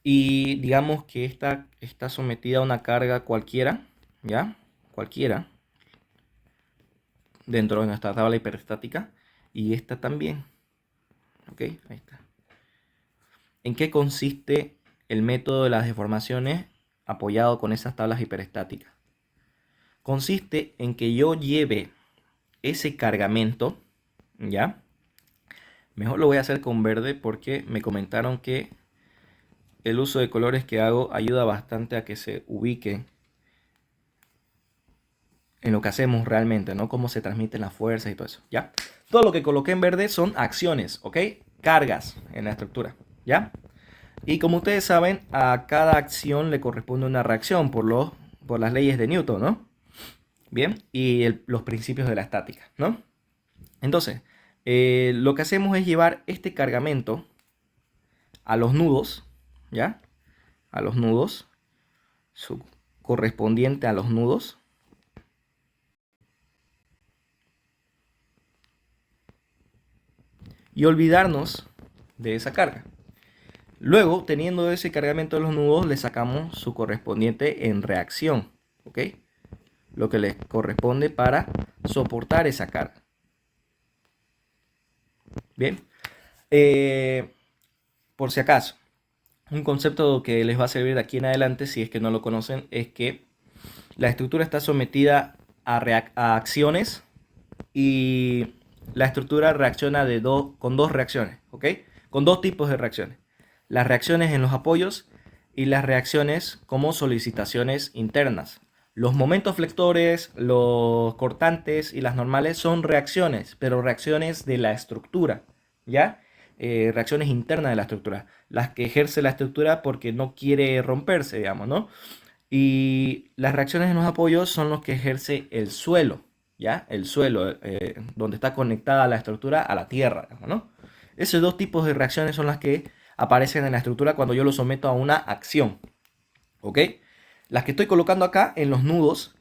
Y digamos que esta está sometida a una carga cualquiera, ¿ya? Cualquiera. Dentro de nuestra tabla hiperestática. Y esta también. Ok, ahí está. ¿En qué consiste el método de las deformaciones apoyado con esas tablas hiperestáticas? Consiste en que yo lleve ese cargamento, ¿ya? Mejor lo voy a hacer con verde porque me comentaron que el uso de colores que hago ayuda bastante a que se ubique en lo que hacemos realmente, ¿no? Cómo se transmiten las fuerzas y todo eso, ¿ya? Todo lo que coloqué en verde son acciones, ¿ok? Cargas en la estructura, ¿ya? Y como ustedes saben, a cada acción le corresponde una reacción por las leyes de Newton, ¿no? Bien, y los principios de la estática, ¿no? Entonces, lo que hacemos es llevar este cargamento a los nudos, ¿ya? A los nudos, su correspondiente a los nudos, y olvidarnos de esa carga. Luego, teniendo ese cargamento de los nudos, le sacamos su correspondiente en reacción, ¿ok? Lo que les corresponde para soportar esa carga. Bien, por si acaso, un concepto que les va a servir de aquí en adelante, si es que no lo conocen, es que la estructura está sometida a acciones y la estructura reacciona con dos reacciones, ¿ok? Con dos tipos de reacciones. Las reacciones en los apoyos y las reacciones como solicitaciones internas. Los momentos flectores, los cortantes y las normales son reacciones, pero reacciones de la estructura, ¿ya? Reacciones internas de la estructura, las que ejerce la estructura porque no quiere romperse, digamos, ¿no? Y las reacciones en los apoyos son los que ejerce el suelo, ¿ya? El suelo, donde está conectada la estructura a la tierra, ¿no? Esos dos tipos de reacciones son las que aparecen en la estructura cuando yo lo someto a una acción, ¿ok? Las que estoy colocando acá en los nudos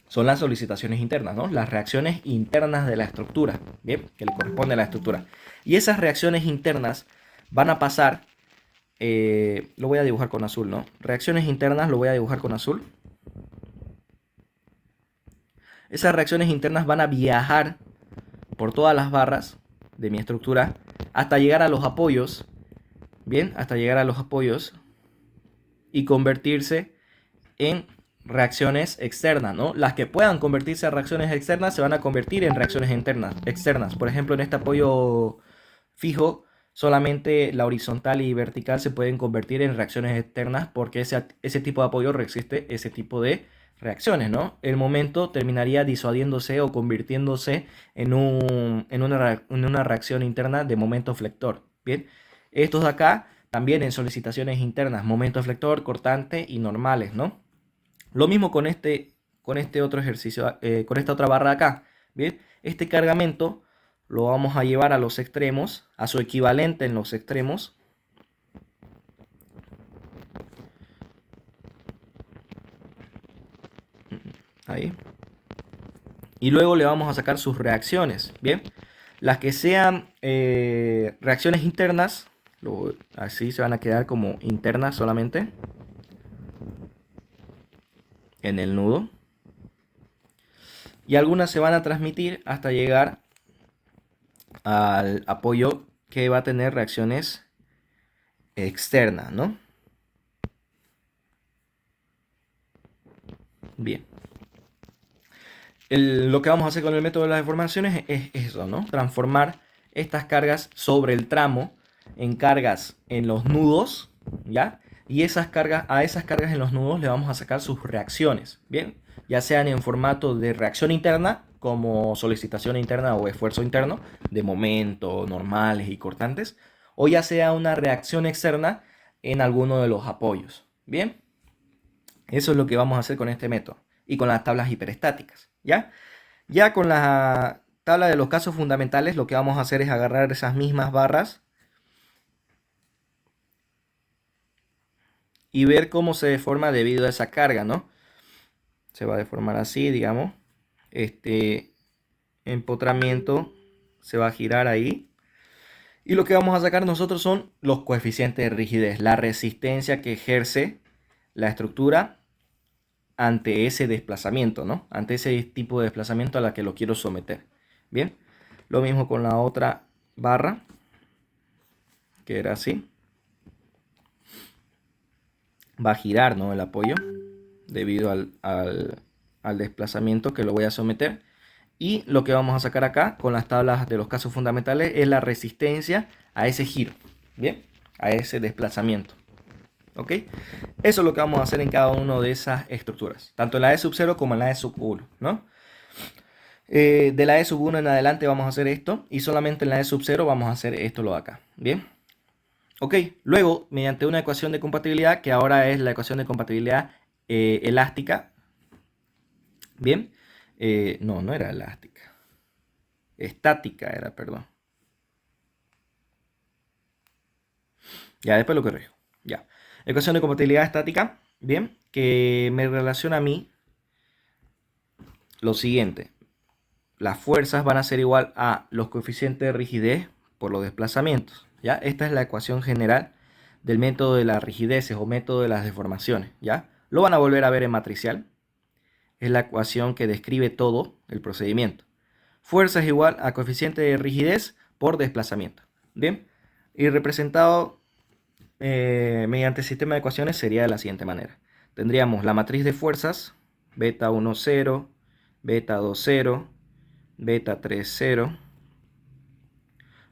son las solicitaciones internas, ¿no? Las reacciones internas de la estructura, ¿bien? Que le corresponde a la estructura. Y esas reacciones internas van a pasar, lo voy a dibujar con azul, ¿no? Reacciones internas lo voy a dibujar con azul. Esas reacciones internas van a viajar por todas las barras de mi estructura hasta llegar a los apoyos, ¿bien? Hasta llegar a los apoyos y convertirse en reacciones externas, ¿no? Las que puedan convertirse a reacciones externas se van a convertir en reacciones externas. Por ejemplo, en este apoyo fijo, solamente la horizontal y vertical se pueden convertir en reacciones externas porque ese tipo de apoyo resiste ese tipo de reacciones, ¿no? El momento terminaría disuadiéndose o convirtiéndose en una reacción interna de momento flector. Bien, estos de acá también en solicitaciones internas, momento flector, cortante y normales, ¿no? Lo mismo con este otro ejercicio, con esta otra barra de acá. Bien, este cargamento lo vamos a llevar a los extremos, a su equivalente en los extremos. Ahí. Y luego le vamos a sacar sus reacciones. Bien, las que sean reacciones internas, así se van a quedar como internas solamente en el nudo. Y algunas se van a transmitir hasta llegar al apoyo que va a tener reacciones externas, ¿no? Bien. Lo que vamos a hacer con el método de las deformaciones es eso, ¿no? Transformar estas cargas sobre el tramo en cargas en los nudos, ¿ya? Y a esas cargas en los nudos le vamos a sacar sus reacciones, ¿bien? Ya sean en formato de reacción interna, como solicitación interna o esfuerzo interno, de momento, normales y cortantes, o ya sea una reacción externa en alguno de los apoyos, ¿bien? Eso es lo que vamos a hacer con este método y con las tablas hiperestáticas, ¿ya? Ya con la tabla de los casos fundamentales, lo que vamos a hacer es agarrar esas mismas barras y ver cómo se deforma debido a esa carga, ¿no? Se va a deformar así, digamos. Este empotramiento se va a girar ahí. Y lo que vamos a sacar nosotros son los coeficientes de rigidez, la resistencia que ejerce la estructura ante ese desplazamiento, ¿no? Ante ese tipo de desplazamiento a la que lo quiero someter. Bien, lo mismo con la otra barra, que era así. Va a girar, ¿no? El apoyo debido al desplazamiento que lo voy a someter. Y lo que vamos a sacar acá con las tablas de los casos fundamentales es la resistencia a ese giro, ¿bien? A ese desplazamiento. ¿Ok? Eso es lo que vamos a hacer en cada una de esas estructuras, tanto en la E sub 0 como en la E sub 1, ¿no? De la E sub 1 en adelante vamos a hacer esto y solamente en la E sub 0 vamos a hacer esto lo de acá, ¿bien? Ok, luego mediante una ecuación de compatibilidad que ahora es la ecuación de compatibilidad elástica, ¿bien? No era elástica, estática era, perdón. Ya, después lo corrijo. Ya. Ecuación de compatibilidad estática, bien, que me relaciona a mí lo siguiente. Las fuerzas van a ser igual a los coeficientes de rigidez por los desplazamientos. ¿Ya? Esta es la ecuación general del método de las rigideces o método de las deformaciones. ¿Ya? Lo van a volver a ver en matricial. Es la ecuación que describe todo el procedimiento. Fuerza es igual a coeficiente de rigidez por desplazamiento. Bien, y representado mediante sistema de ecuaciones sería de la siguiente manera. Tendríamos la matriz de fuerzas, beta 1, 0, beta 2, 0, beta 3, 0,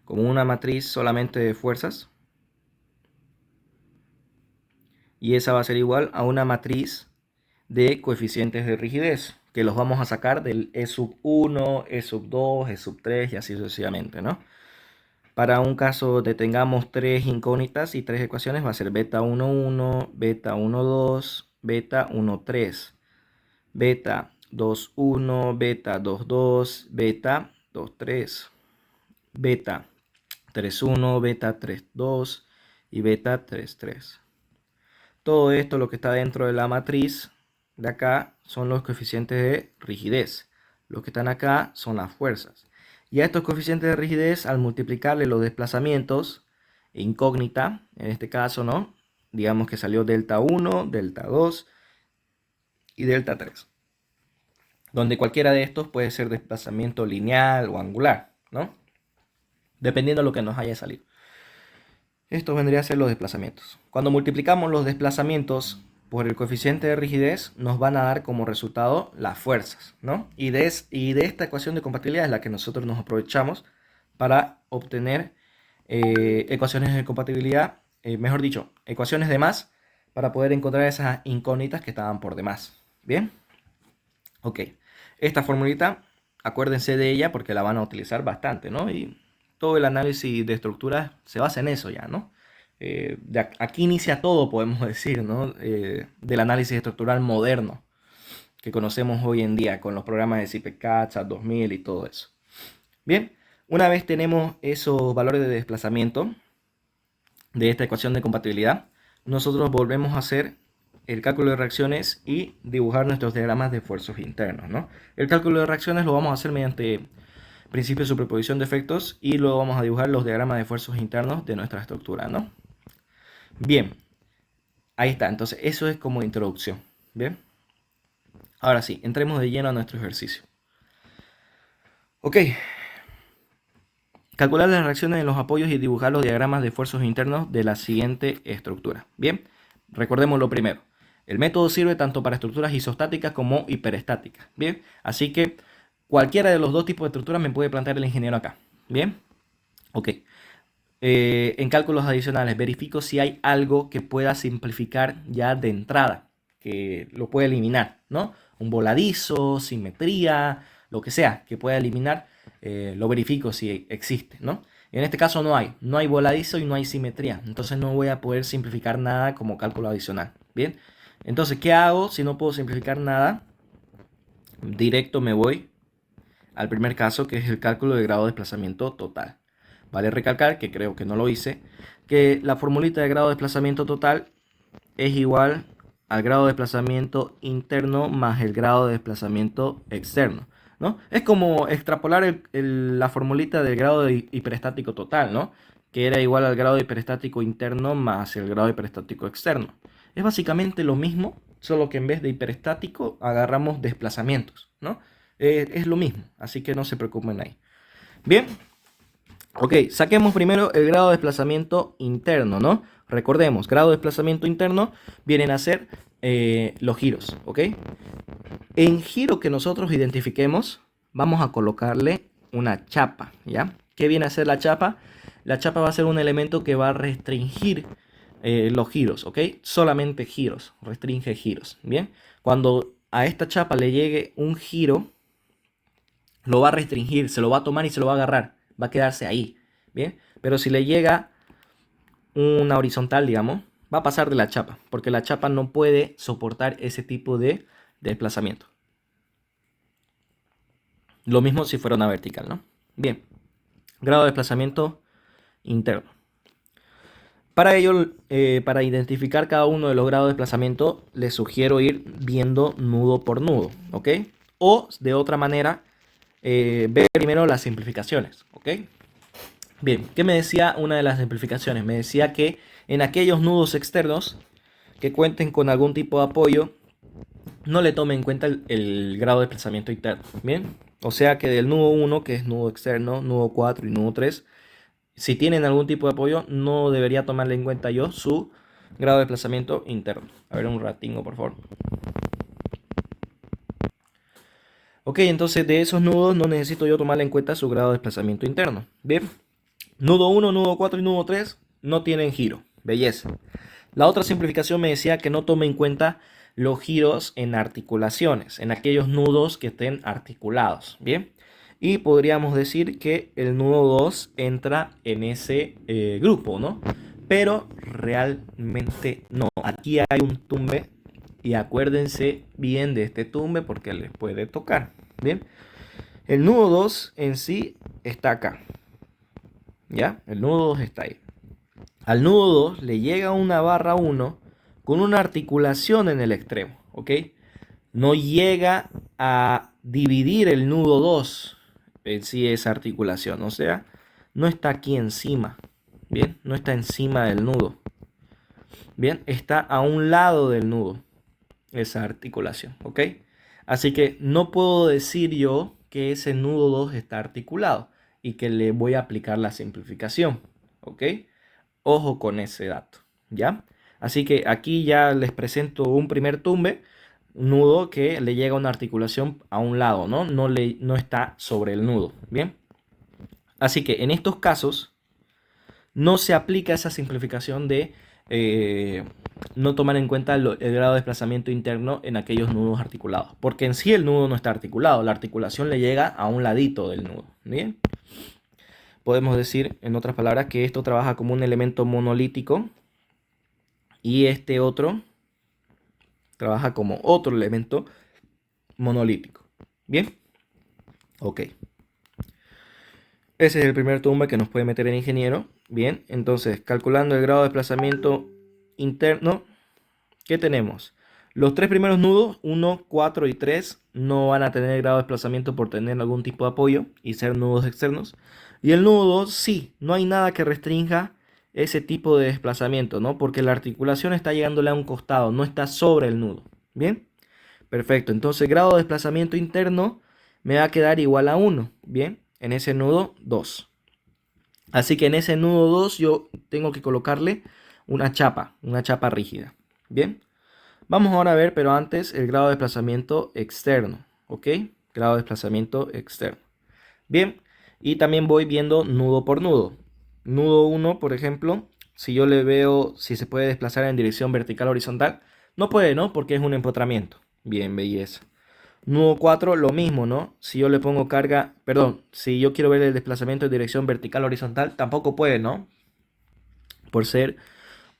como una matriz solamente de fuerzas. Y esa va a ser igual a una matriz de coeficientes de rigidez, que los vamos a sacar del E sub 1, E sub 2, E sub 3 y así sucesivamente, ¿no? Para un caso de tengamos tres incógnitas y tres ecuaciones, va a ser beta 1, 1, beta 1, 2, beta 1, 3, beta 2, 1, beta 2, 2, beta 2, 3, beta 3, 1, beta 3, 2 y beta 3, 3. Todo esto, lo que está dentro de la matriz de acá, son los coeficientes de rigidez. Los que están acá son las fuerzas. Y a estos coeficientes de rigidez, al multiplicarle los desplazamientos, incógnita, en este caso, ¿no? Digamos que salió delta 1, delta 2 y delta 3. Donde cualquiera de estos puede ser desplazamiento lineal o angular, ¿no? Dependiendo de lo que nos haya salido. Esto vendría a ser los desplazamientos. Cuando multiplicamos los desplazamientos por el coeficiente de rigidez, nos van a dar como resultado las fuerzas, ¿no? Y de esta ecuación de compatibilidad es la que nosotros nos aprovechamos para obtener ecuaciones de compatibilidad, mejor dicho, ecuaciones de más, para poder encontrar esas incógnitas que estaban por demás. ¿Bien? Ok. Esta formulita, acuérdense de ella porque la van a utilizar bastante, ¿no? Y todo el análisis de estructuras se basa en eso ya, ¿no? Aquí inicia todo, podemos decir, ¿no? Del análisis estructural moderno que conocemos hoy en día con los programas de CIPECAT, SAT 2000 y todo eso. Bien, una vez tenemos esos valores de desplazamiento de esta ecuación de compatibilidad, nosotros volvemos a hacer el cálculo de reacciones y dibujar nuestros diagramas de esfuerzos internos, ¿no? El cálculo de reacciones lo vamos a hacer mediante principio de superposición de efectos y luego vamos a dibujar los diagramas de esfuerzos internos de nuestra estructura, ¿no? Bien, ahí está. Entonces, eso es como introducción. Bien, ahora sí, entremos de lleno a nuestro ejercicio. Ok, calcular las reacciones en los apoyos y dibujar los diagramas de esfuerzos internos de la siguiente estructura. Bien, recordemos lo primero. El método sirve tanto para estructuras isostáticas como hiperestáticas. Bien, así que cualquiera de los dos tipos de estructuras me puede plantear el ingeniero acá. Bien, ok. En cálculos adicionales verifico si hay algo que pueda simplificar ya de entrada, que lo pueda eliminar, ¿no? Un voladizo, simetría, lo que sea que pueda eliminar, lo verifico si existe, ¿no? En este caso no hay voladizo y no hay simetría, entonces no voy a poder simplificar nada como cálculo adicional, ¿bien? Entonces, ¿qué hago si no puedo simplificar nada? Directo me voy al primer caso, que es el cálculo de grado de desplazamiento total. Vale recalcar, que creo que no lo hice, que la formulita de grado de desplazamiento total es igual al grado de desplazamiento interno más el grado de desplazamiento externo, ¿no? Es como extrapolar la formulita del grado de hiperestático total, ¿no? Que era igual al grado de hiperestático interno más el grado de hiperestático externo. Es básicamente lo mismo, solo que en vez de hiperestático agarramos desplazamientos, ¿no? Es lo mismo, así que no se preocupen ahí. Bien. Ok, saquemos primero el grado de desplazamiento interno, ¿no? Recordemos, grado de desplazamiento interno vienen a ser los giros, ¿ok? En giro que nosotros identifiquemos, vamos a colocarle una chapa, ¿ya? ¿Qué viene a ser la chapa? La chapa va a ser un elemento que va a restringir los giros, ¿ok? Solamente giros, restringe giros, ¿bien? Cuando a esta chapa le llegue un giro, lo va a restringir, se lo va a tomar y se lo va a agarrar. Va a quedarse ahí, ¿bien? Pero si le llega una horizontal, digamos, va a pasar de la chapa, porque la chapa no puede soportar ese tipo de desplazamiento. Lo mismo si fuera una vertical, ¿no? Bien, grado de desplazamiento interno. Para ello, para identificar cada uno de los grados de desplazamiento, les sugiero ir viendo nudo por nudo, ¿ok? O de otra manera, ver primero las simplificaciones, ¿ok? Bien, ¿qué me decía una de las simplificaciones? Me decía que en aquellos nudos externos que cuenten con algún tipo de apoyo, no le tome en cuenta el grado de desplazamiento interno, ¿bien? O sea que del nudo 1, que es nudo externo, nudo 4 y nudo 3, si tienen algún tipo de apoyo, no debería tomarle en cuenta yo su grado de desplazamiento interno. A ver, un ratingo, por favor. Ok, entonces de esos nudos no necesito yo tomarle en cuenta su grado de desplazamiento interno. Bien, nudo 1, nudo 4 y nudo 3 no tienen giro. Belleza. La otra simplificación me decía que no tome en cuenta los giros en articulaciones, en aquellos nudos que estén articulados. Bien, y podríamos decir que el nudo 2 entra en ese grupo, ¿no? Pero realmente no. Aquí hay un tumbe y acuérdense bien de este tumbe porque les puede tocar. Bien, el nudo 2 en sí está acá. ¿Ya? El nudo 2 está ahí. Al nudo 2 le llega una barra 1 con una articulación en el extremo, ¿ok? No llega a dividir el nudo 2 en sí esa articulación, o sea, no está aquí encima, ¿bien? No está encima del nudo, ¿bien? Está a un lado del nudo esa articulación, ¿ok? Así que no puedo decir yo que ese nudo 2 está articulado y que le voy a aplicar la simplificación, ¿ok? Ojo con ese dato, ¿ya? Así que aquí ya les presento un primer tumbe, un nudo que le llega una articulación a un lado, ¿no? No está sobre el nudo, ¿bien? Así que en estos casos no se aplica esa simplificación de no tomar en cuenta el grado de desplazamiento interno en aquellos nudos articulados, porque en sí el nudo no está articulado, la articulación le llega a un ladito del nudo, ¿bien? Podemos decir, en otras palabras, que esto trabaja como un elemento monolítico y este otro trabaja como otro elemento monolítico. ¿Bien? Ok. Ese es el primer tumbe que nos puede meter el ingeniero. Bien, entonces, calculando el grado de desplazamiento interno, ¿qué tenemos? Los tres primeros nudos, 1, 4 y 3, no van a tener grado de desplazamiento por tener algún tipo de apoyo y ser nudos externos. Y el nudo 2, sí, no hay nada que restrinja ese tipo de desplazamiento, ¿no? Porque la articulación está llegándole a un costado, no está sobre el nudo. ¿Bien? Perfecto, entonces grado de desplazamiento interno me va a quedar igual a 1. Bien, en ese nudo 2. Así que en ese nudo 2 yo tengo que colocarle una chapa rígida. Bien. Vamos ahora a ver, pero antes, el grado de desplazamiento externo, ¿ok? Grado de desplazamiento externo. Bien, y también voy viendo nudo por nudo. Nudo 1, por ejemplo, si yo le veo si se puede desplazar en dirección vertical o horizontal, no puede, ¿no? Porque es un empotramiento. Bien, belleza. Nudo 4, lo mismo, ¿no? Si yo le pongo carga, perdón, si yo quiero ver el desplazamiento en dirección vertical o horizontal, tampoco puede, ¿no? Por ser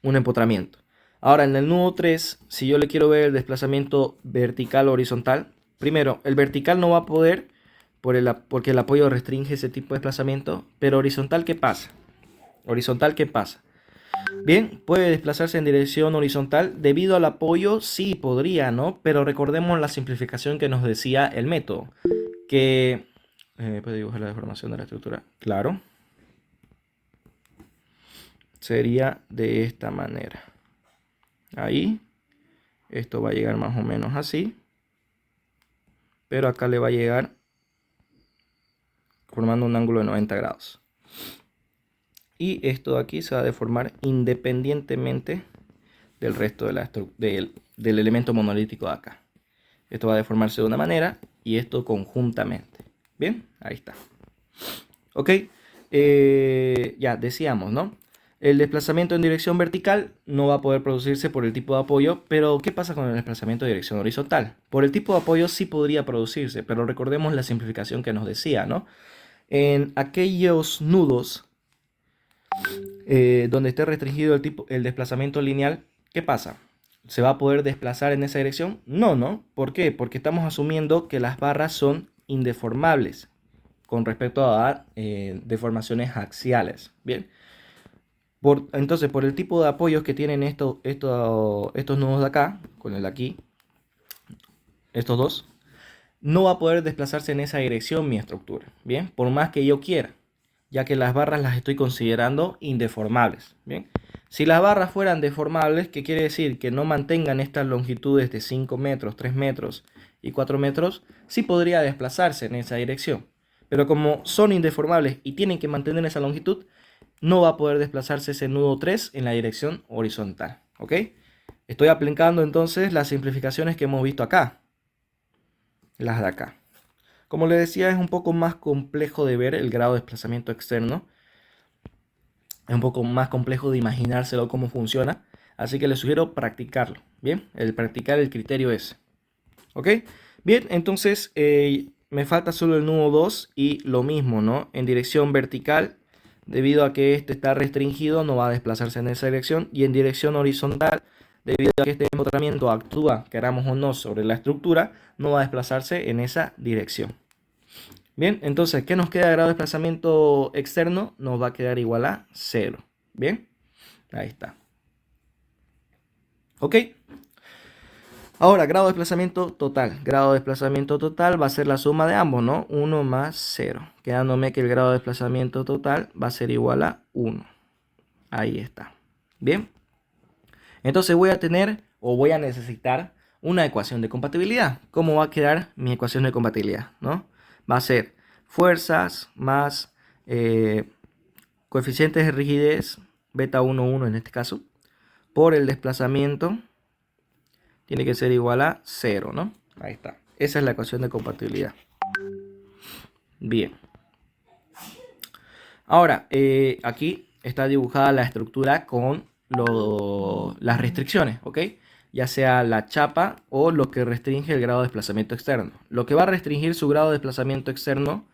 un empotramiento. Ahora, en el nudo 3, si yo le quiero ver el desplazamiento vertical o horizontal, primero, el vertical no va a poder porque el apoyo restringe ese tipo de desplazamiento, pero horizontal, ¿qué pasa? Horizontal, ¿qué pasa? Bien, puede desplazarse en dirección horizontal. Debido al apoyo, sí podría, ¿no? Pero recordemos la simplificación que nos decía el método, que... ¿puede dibujar la deformación de la estructura? Claro. Sería de esta manera. Ahí, esto va a llegar más o menos así, pero acá le va a llegar formando un ángulo de 90 grados. Y esto de aquí se va a deformar independientemente del resto del elemento monolítico de acá. Esto va a deformarse de una manera y esto conjuntamente. Bien, ahí está. Ok, ya decíamos, ¿no? El desplazamiento en dirección vertical no va a poder producirse por el tipo de apoyo, pero ¿qué pasa con el desplazamiento en dirección horizontal? Por el tipo de apoyo sí podría producirse, pero recordemos la simplificación que nos decía, ¿no? En aquellos nudos donde esté restringido el desplazamiento lineal, ¿qué pasa? ¿Se va a poder desplazar en esa dirección? No, ¿no? ¿Por qué? Porque estamos asumiendo que las barras son indeformables con respecto a deformaciones axiales. Bien. Entonces, por el tipo de apoyos que tienen estos nudos de acá, con el de aquí, estos dos, no va a poder desplazarse en esa dirección mi estructura. Bien, por más que yo quiera, ya que las barras las estoy considerando indeformables. Bien, si las barras fueran deformables, ¿qué quiere decir? Que no mantengan estas longitudes de 5 metros, 3 metros y 4 metros, sí podría desplazarse en esa dirección. Pero como son indeformables y tienen que mantener esa longitud, no va a poder desplazarse ese nudo 3 en la dirección horizontal. ¿Ok? Estoy aplicando entonces las simplificaciones que hemos visto acá. Las de acá. Como les decía, es un poco más complejo de ver el grado de desplazamiento externo. Es un poco más complejo de imaginárselo cómo funciona. Así que les sugiero practicarlo. Bien, el practicar el criterio ese. ¿Ok? Bien, entonces me falta solo el nudo 2 y lo mismo, ¿no? En dirección vertical, debido a que este está restringido, no va a desplazarse en esa dirección. Y en dirección horizontal, debido a que este empotramiento actúa, queramos o no, sobre la estructura, no va a desplazarse en esa dirección. Bien, entonces, ¿qué nos queda de grado de desplazamiento externo? Nos va a quedar igual a 0. Bien, ahí está. Ok. Ahora, grado de desplazamiento total. Grado de desplazamiento total va a ser la suma de ambos, ¿no? 1 más 0. Quedándome que el grado de desplazamiento total va a ser igual a 1. Ahí está. Bien. Entonces voy a tener o voy a necesitar una ecuación de compatibilidad. ¿Cómo va a quedar mi ecuación de compatibilidad? ¿No? Va a ser fuerzas más coeficientes de rigidez beta 1, 1 en este caso, por el desplazamiento tiene que ser igual a 0, ¿no? Ahí está. Esa es la ecuación de compatibilidad. Bien. Ahora, aquí está dibujada la estructura con las restricciones, ¿ok? Ya sea la chapa o lo que restringe el grado de desplazamiento externo. Lo que va a restringir su grado de desplazamiento externo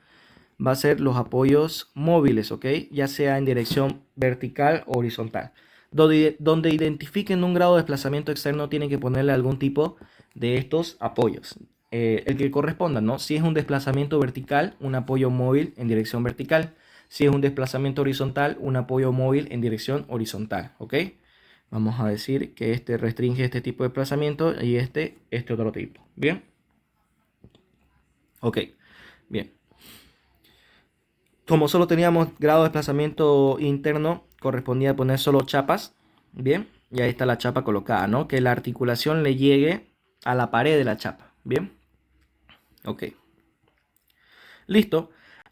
va a ser los apoyos móviles, ¿ok? Ya sea en dirección vertical o horizontal. Donde identifiquen un grado de desplazamiento externo tienen que ponerle algún tipo de estos apoyos. El que corresponda, ¿no? Si es un desplazamiento vertical, un apoyo móvil en dirección vertical. Si es un desplazamiento horizontal, un apoyo móvil en dirección horizontal, ¿ok? Vamos a decir que este restringe este tipo de desplazamiento y este otro tipo. ¿Bien? Ok, bien. Como solo teníamos grado de desplazamiento interno, correspondía poner solo chapas. Bien, y ahí está la chapa colocada, ¿no? Que la articulación le llegue a la pared de la chapa. Bien, ok. Listo.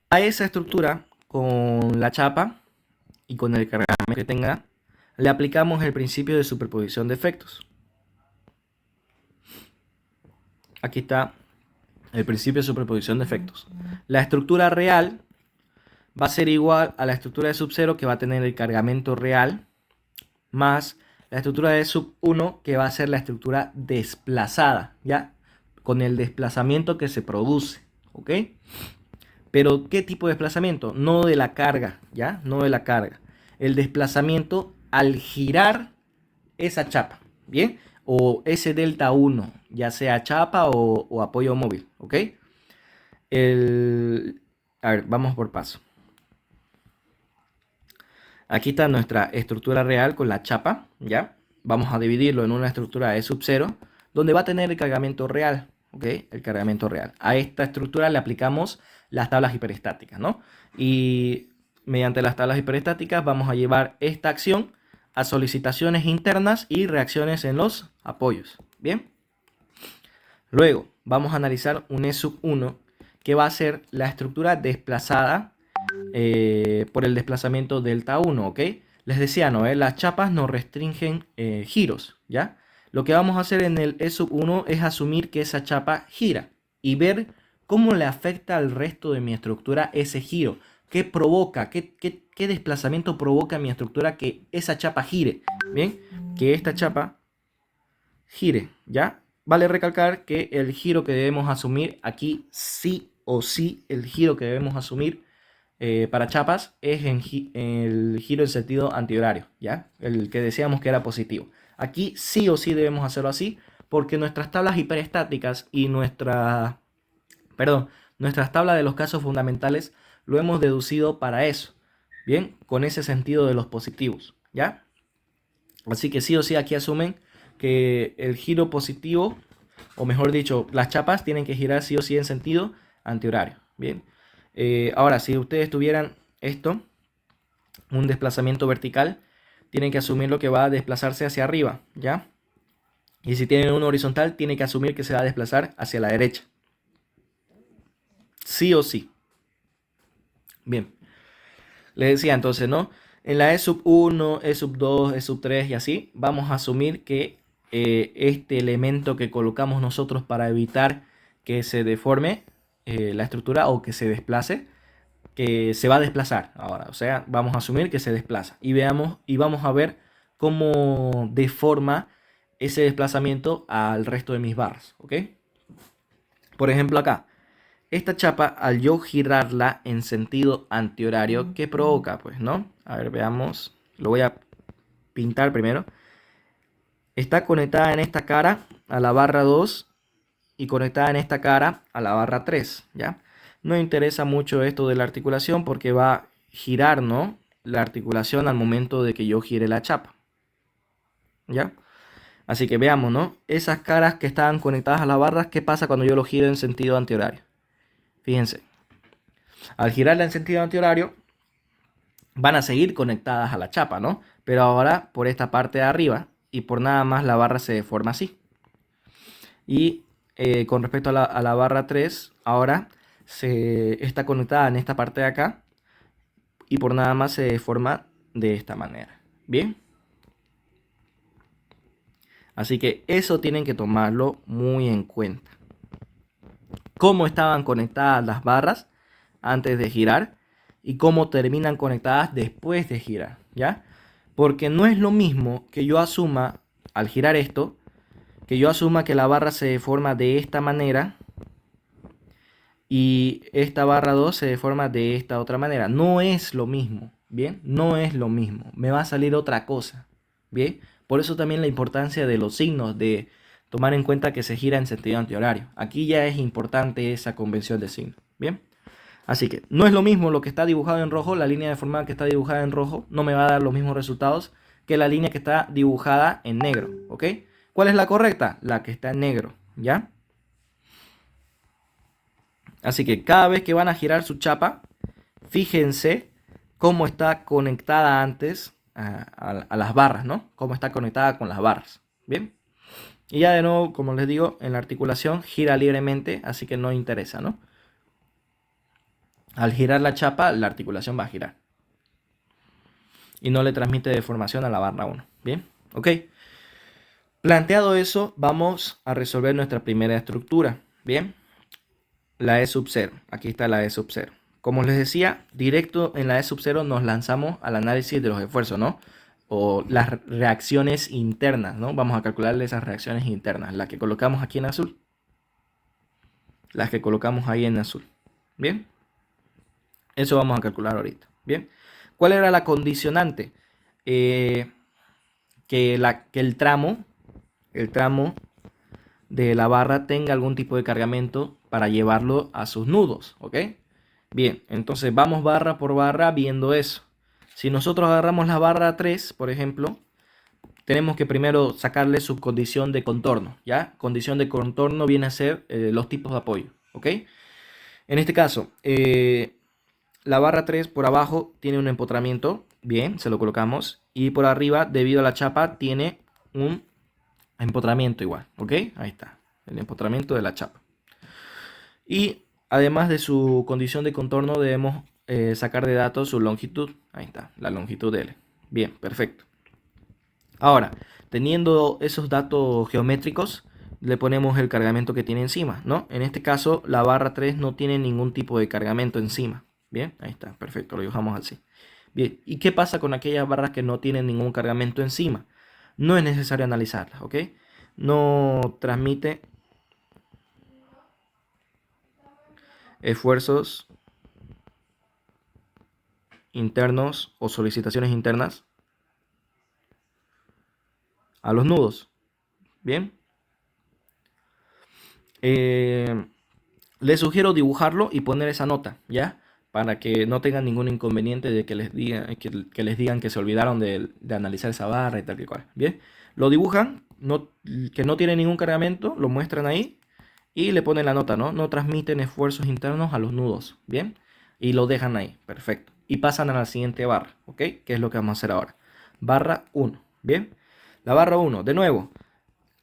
A esa estructura, con la chapa y con el cargamento que tenga, le aplicamos el principio de superposición de efectos. Aquí está el principio de superposición de efectos. La estructura real va a ser igual a la estructura de sub 0 que va a tener el cargamento real más la estructura de sub 1 que va a ser la estructura desplazada, ¿ya? Con el desplazamiento que se produce, ¿ok? Pero ¿qué tipo de desplazamiento? No de la carga, ¿ya? No de la carga. El desplazamiento al girar esa chapa, ¿bien? O ese delta 1, ya sea chapa o apoyo móvil, ¿ok? A ver, vamos por paso. Aquí está nuestra estructura real con la chapa, ¿ya? Vamos a dividirlo en una estructura de sub 0, donde va a tener el cargamento real, ¿ok? El cargamento real. A esta estructura le aplicamos las tablas hiperestáticas, ¿no? Y mediante las tablas hiperestáticas vamos a llevar esta acción a solicitaciones internas y reacciones en los apoyos, ¿bien? Luego vamos a analizar un E sub 1, que va a ser la estructura desplazada por el desplazamiento delta 1, ¿ok? Les decía, ¿no? Las chapas nos restringen giros, ¿ya? Lo que vamos a hacer en el E sub 1 es asumir que esa chapa gira y ver cómo le afecta al resto de mi estructura ese giro. ¿Qué provoca? ¿Qué desplazamiento provoca en mi estructura que esa chapa gire? ¿Bien? Que esta chapa gire, ¿ya? Vale recalcar que el giro que debemos asumir aquí, sí o sí, el giro que debemos asumir para chapas es el giro en sentido antihorario, ¿ya? El que decíamos que era positivo. Aquí sí o sí debemos hacerlo así porque nuestras tablas hiperestáticas y nuestras tablas de los casos fundamentales lo hemos deducido para eso, ¿bien? Con ese sentido de los positivos, ¿ya? Así que sí o sí aquí asumen que el giro positivo, o mejor dicho, las chapas tienen que girar sí o sí en sentido antihorario, ¿bien? Ahora, si ustedes tuvieran esto, un desplazamiento vertical, tienen que asumir lo que va a desplazarse hacia arriba, ¿ya? Y si tienen uno horizontal, tienen que asumir que se va a desplazar hacia la derecha. Sí o sí. Bien. Les decía entonces, ¿no? En la E sub 1, E sub 2, E sub 3 y así, vamos a asumir que este elemento que colocamos nosotros para evitar que se deforme la estructura o que se desplace, que se va a desplazar ahora, o sea, vamos a asumir que se desplaza y vamos a ver cómo deforma ese desplazamiento al resto de mis barras, ¿ok? Por ejemplo acá, esta chapa al yo girarla en sentido antihorario, ¿qué provoca? Pues, ¿no? A ver, veamos, lo voy a pintar primero. Está conectada en esta cara a la barra 2 y conectada en esta cara a la barra 3, ¿ya? No interesa mucho esto de la articulación porque va a girar, ¿no? La articulación al momento de que yo gire la chapa, ¿ya? Así que veamos, ¿no? Esas caras que estaban conectadas a las barras, ¿qué pasa cuando yo lo giro en sentido antihorario? Fíjense, al girarla en sentido antihorario, van a seguir conectadas a la chapa, ¿no? Pero ahora por esta parte de arriba y por nada más la barra se deforma así. Y con respecto a la barra 3, ahora está conectada en esta parte de acá y por nada más se deforma de esta manera, Bien. Así que eso tienen que tomarlo muy en cuenta. Cómo estaban conectadas las barras antes de girar y cómo terminan conectadas después de girar, ¿ya? Porque no es lo mismo que yo asuma, al girar esto, que yo asuma que la barra se deforma de esta manera y esta barra 2 se deforma de esta otra manera. No es lo mismo, ¿bien? No es lo mismo. Me va a salir otra cosa, ¿bien? Por eso también la importancia de los signos, de tomar en cuenta que se gira en sentido antihorario. Aquí ya es importante esa convención de signos, ¿bien? Así que no es lo mismo lo que está dibujado en rojo, la línea deformada que está dibujada en rojo no me va a dar los mismos resultados que la línea que está dibujada en negro, ¿ok? ¿Cuál es la correcta? La que está en negro, ¿ya? Así que cada vez que van a girar su chapa, fíjense cómo está conectada antes a las barras, ¿no? Cómo está conectada con las barras, ¿bien? Y ya de nuevo, como les digo, en la articulación gira libremente, así que no interesa, ¿no? Al girar la chapa, la articulación va a girar. Y no le transmite deformación a la barra 1. ¿Bien? Ok. Planteado eso, vamos a resolver nuestra primera estructura. ¿Bien? La E sub 0. Aquí está la E sub 0. Como les decía, directo en la E sub 0 nos lanzamos al análisis de los esfuerzos, ¿no? O las reacciones internas, ¿no? Vamos a calcularle esas reacciones internas. Las que colocamos aquí en azul. Las que colocamos ahí en azul. ¿Bien? Eso vamos a calcular ahorita. Bien. ¿Cuál era la condicionante? Que el tramo de la barra tenga algún tipo de cargamento para llevarlo a sus nudos. ¿Ok? Bien, entonces vamos barra por barra viendo eso. Si nosotros agarramos la barra 3, por ejemplo, tenemos que primero sacarle su condición de contorno. ¿Ya? Condición de contorno viene a ser los tipos de apoyo. ¿Ok? En este caso, la barra 3 por abajo tiene un empotramiento, bien, se lo colocamos. Y por arriba, debido a la chapa, tiene un empotramiento igual, ¿ok? Ahí está, el empotramiento de la chapa. Y además de su condición de contorno, debemos sacar de datos su longitud. Ahí está, la longitud de L. Bien, perfecto. Ahora, teniendo esos datos geométricos, le ponemos el cargamento que tiene encima, ¿no? En este caso, la barra 3 no tiene ningún tipo de cargamento encima. Bien, ahí está, perfecto, lo dibujamos así. Bien, ¿y qué pasa con aquellas barras que no tienen ningún cargamento encima? No es necesario analizarlas, ¿ok? No transmite esfuerzos internos o solicitaciones internas a los nudos. Bien. Les sugiero dibujarlo y poner esa nota, ¿ya? Para que no tengan ningún inconveniente de que les digan que se olvidaron de analizar esa barra y tal que cual. Bien, lo dibujan, que no tiene ningún cargamento, lo muestran ahí y le ponen la nota, ¿no? No transmiten esfuerzos internos a los nudos, ¿bien? Y lo dejan ahí, perfecto. Y pasan a la siguiente barra, ¿ok? Que es lo que vamos a hacer ahora. Barra 1, ¿bien? La barra 1, de nuevo,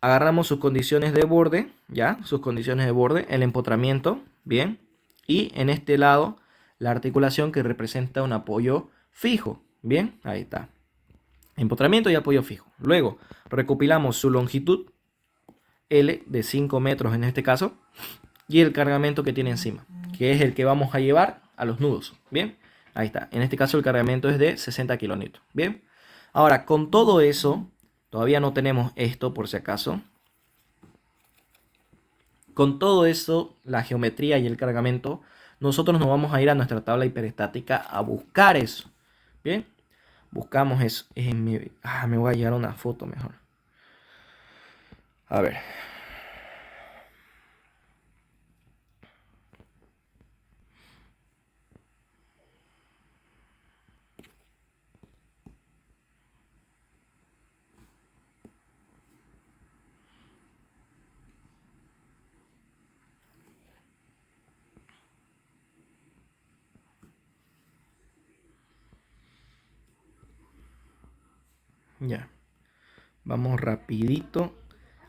agarramos sus condiciones de borde, ¿ya? Sus condiciones de borde, el empotramiento, ¿bien? Y en este lado, la articulación que representa un apoyo fijo, ¿bien? Ahí está. Empotramiento y apoyo fijo. Luego, recopilamos su longitud, L, de 5 metros en este caso, y el cargamento que tiene encima, que es el que vamos a llevar a los nudos, ¿bien? Ahí está. En este caso, el cargamento es de 60 kilonewtons, ¿bien? Ahora, con todo eso, todavía no tenemos esto por si acaso. Con todo eso, la geometría y el cargamento, nosotros nos vamos a ir a nuestra tabla hiperestática a buscar eso. Bien, buscamos eso. Me voy a llevar una foto mejor. A ver. Ya. Vamos rapidito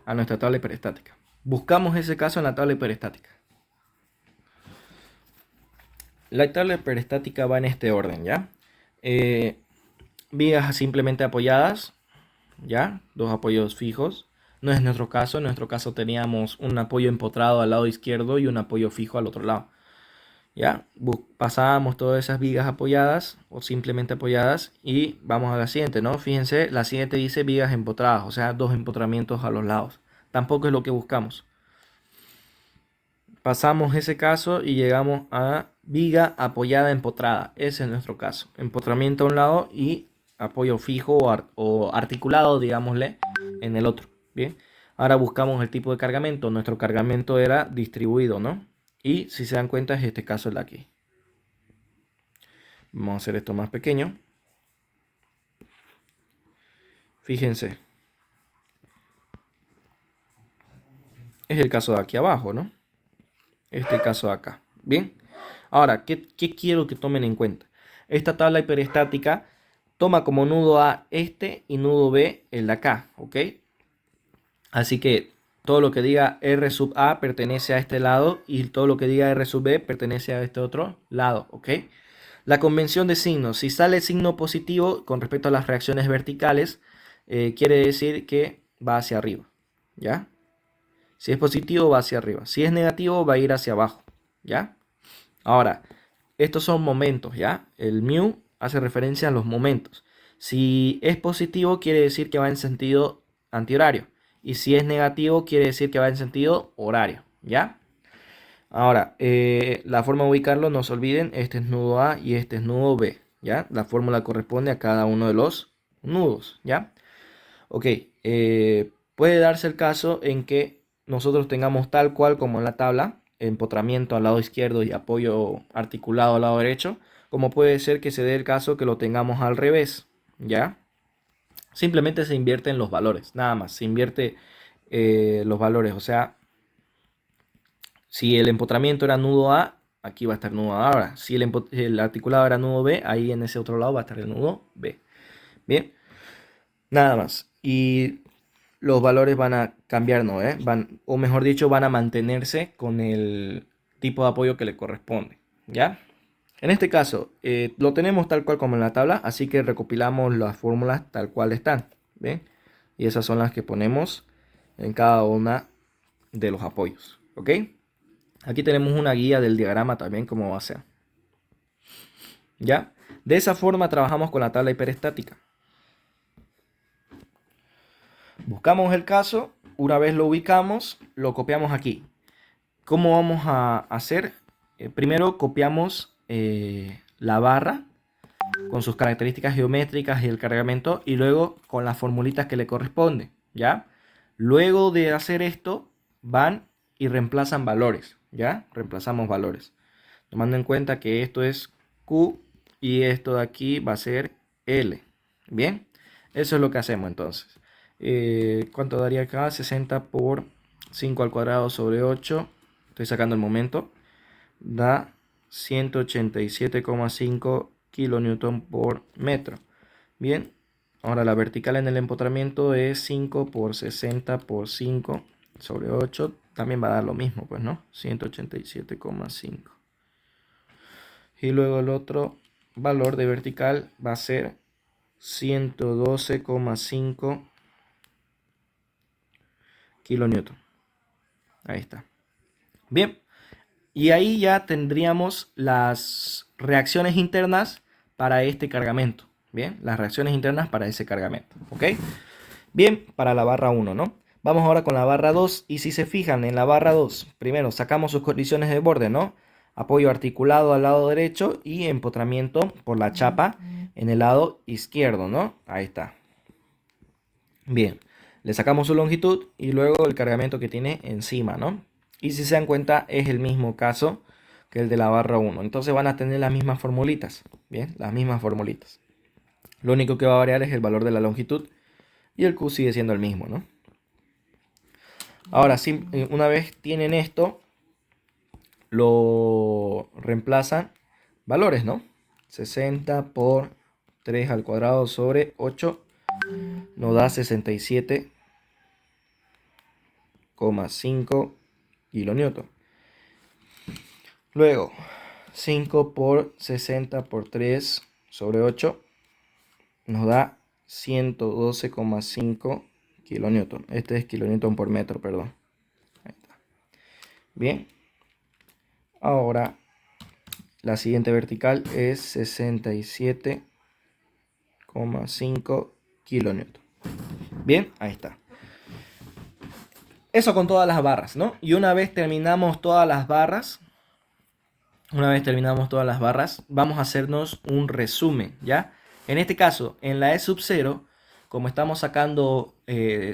a nuestra tabla hiperestática. Buscamos ese caso en la tabla hiperestática. La tabla hiperestática va en este orden, ¿ya? vigas simplemente apoyadas, ¿ya? Dos apoyos fijos. No es nuestro caso. En nuestro caso teníamos un apoyo empotrado al lado izquierdo y un apoyo fijo al otro lado. ¿Ya? Pasábamos todas esas vigas apoyadas o simplemente apoyadas y vamos a la siguiente, ¿no? Fíjense, la siguiente dice vigas empotradas, o sea, dos empotramientos a los lados. Tampoco es lo que buscamos. Pasamos ese caso y llegamos a viga apoyada empotrada. Ese es nuestro caso. Empotramiento a un lado y apoyo fijo o articulado, digámosle, en el otro. Bien. Ahora buscamos el tipo de cargamento. Nuestro cargamento era distribuido, ¿no? Y si se dan cuenta es este caso el de aquí. Vamos a hacer esto más pequeño. Fíjense. Es el caso de aquí abajo, ¿no? Este caso de acá. Bien. Ahora, ¿qué quiero que tomen en cuenta? Esta tabla hiperestática toma como nudo A este y nudo B el de acá, ¿ok? Así que todo lo que diga R sub A pertenece a este lado y todo lo que diga R sub B pertenece a este otro lado, ¿ok? La convención de signos, si sale signo positivo con respecto a las reacciones verticales, quiere decir que va hacia arriba, ¿ya? Si es positivo va hacia arriba, si es negativo va a ir hacia abajo, ¿ya? Ahora, estos son momentos, ¿ya? El mu hace referencia a los momentos. Si es positivo, quiere decir que va en sentido antihorario. Y si es negativo, quiere decir que va en sentido horario, ¿ya? Ahora, la forma de ubicarlo, no se olviden, este es nudo A y este es nudo B, ¿ya? La fórmula corresponde a cada uno de los nudos, ¿ya? Ok, puede darse el caso en que nosotros tengamos tal cual como en la tabla, empotramiento al lado izquierdo y apoyo articulado al lado derecho, como puede ser que se dé el caso que lo tengamos al revés, ¿ya? Simplemente se invierten los valores, nada más, se invierte los valores, o sea, si el empotramiento era nudo A, aquí va a estar nudo A ahora. Si el articulado era nudo B, ahí en ese otro lado va a estar el nudo B. Bien, nada más. Y los valores van a cambiar, ¿no? O mejor dicho, van a mantenerse con el tipo de apoyo que le corresponde, ¿ya? En este caso, lo tenemos tal cual como en la tabla, así que recopilamos las fórmulas tal cual están, ¿bien? Y esas son las que ponemos en cada una de los apoyos, ¿ok? Aquí tenemos una guía del diagrama también, como va a ser, ¿ya? De esa forma trabajamos con la tabla hiperestática. Buscamos el caso, una vez lo ubicamos, lo copiamos aquí. ¿Cómo vamos a hacer? Primero copiamos la barra con sus características geométricas y el cargamento y luego con las formulitas que le corresponden, ¿ya? Luego de hacer esto, van y reemplazan valores, ¿ya? Reemplazamos valores. Tomando en cuenta que esto es Q y esto de aquí va a ser L, ¿bien? Eso es lo que hacemos entonces. ¿Cuánto daría acá? 60 por 5 al cuadrado sobre 8. Estoy sacando el momento. Da 187,5 kilonewton por metro. Bien. Ahora la vertical en el empotramiento es 5 por 60 por 5 sobre 8. También va a dar lo mismo, pues, ¿no? 187,5. Y luego el otro valor de vertical va a ser 112,5 kilonewton. Ahí está. Bien. Y ahí ya tendríamos las reacciones internas para este cargamento. Bien, las reacciones internas para ese cargamento. ¿Ok? Bien, para la barra 1, ¿no? Vamos ahora con la barra 2. Y si se fijan en la barra 2, primero sacamos sus condiciones de borde, ¿no? Apoyo articulado al lado derecho y empotramiento por la chapa en el lado izquierdo, ¿no? Ahí está. Bien, le sacamos su longitud y luego el cargamento que tiene encima, ¿no? Y si se dan cuenta es el mismo caso que el de la barra 1. Entonces van a tener las mismas formulitas, ¿bien? Las mismas formulitas. Lo único que va a variar es el valor de la longitud y el Q sigue siendo el mismo, ¿no? Ahora, una vez tienen esto, lo reemplazan valores, ¿no? 60 por 3 al cuadrado sobre 8 nos da 67,5 kilonewton. Luego, 5 por 60 por 3 sobre 8 nos da 112,5 kilonewton. Este es kilonewton por metro, perdón. Ahí está. Bien. Ahora, la siguiente vertical es 67,5 kilonewton. Bien, ahí está. Eso con todas las barras, ¿no? Y una vez terminamos todas las barras, vamos a hacernos un resumen, ¿ya? En este caso, en la E sub 0, como estamos sacando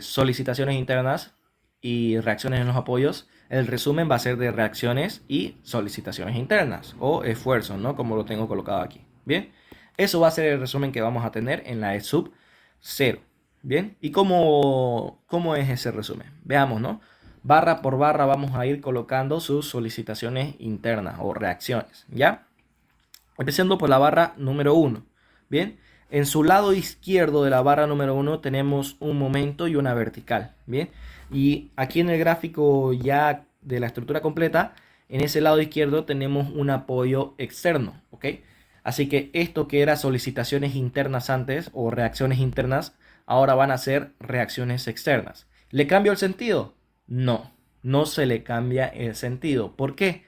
solicitaciones internas y reacciones en los apoyos, el resumen va a ser de reacciones y solicitaciones internas o esfuerzos, ¿no? Como lo tengo colocado aquí. Bien, eso va a ser el resumen que vamos a tener en la E sub 0. Bien, ¿y cómo es ese resumen? Veamos, ¿no? Barra por barra vamos a ir colocando sus solicitaciones internas o reacciones, ¿ya? Empezando por la barra número 1. Bien, en su lado izquierdo de la barra número 1 tenemos un momento y una vertical. Bien, y aquí en el gráfico ya de la estructura completa, en ese lado izquierdo tenemos un apoyo externo, ¿ok? Así que esto que era solicitaciones internas antes o reacciones internas, ahora van a ser reacciones externas. ¿Le cambio el sentido? No, no se le cambia el sentido. ¿Por qué?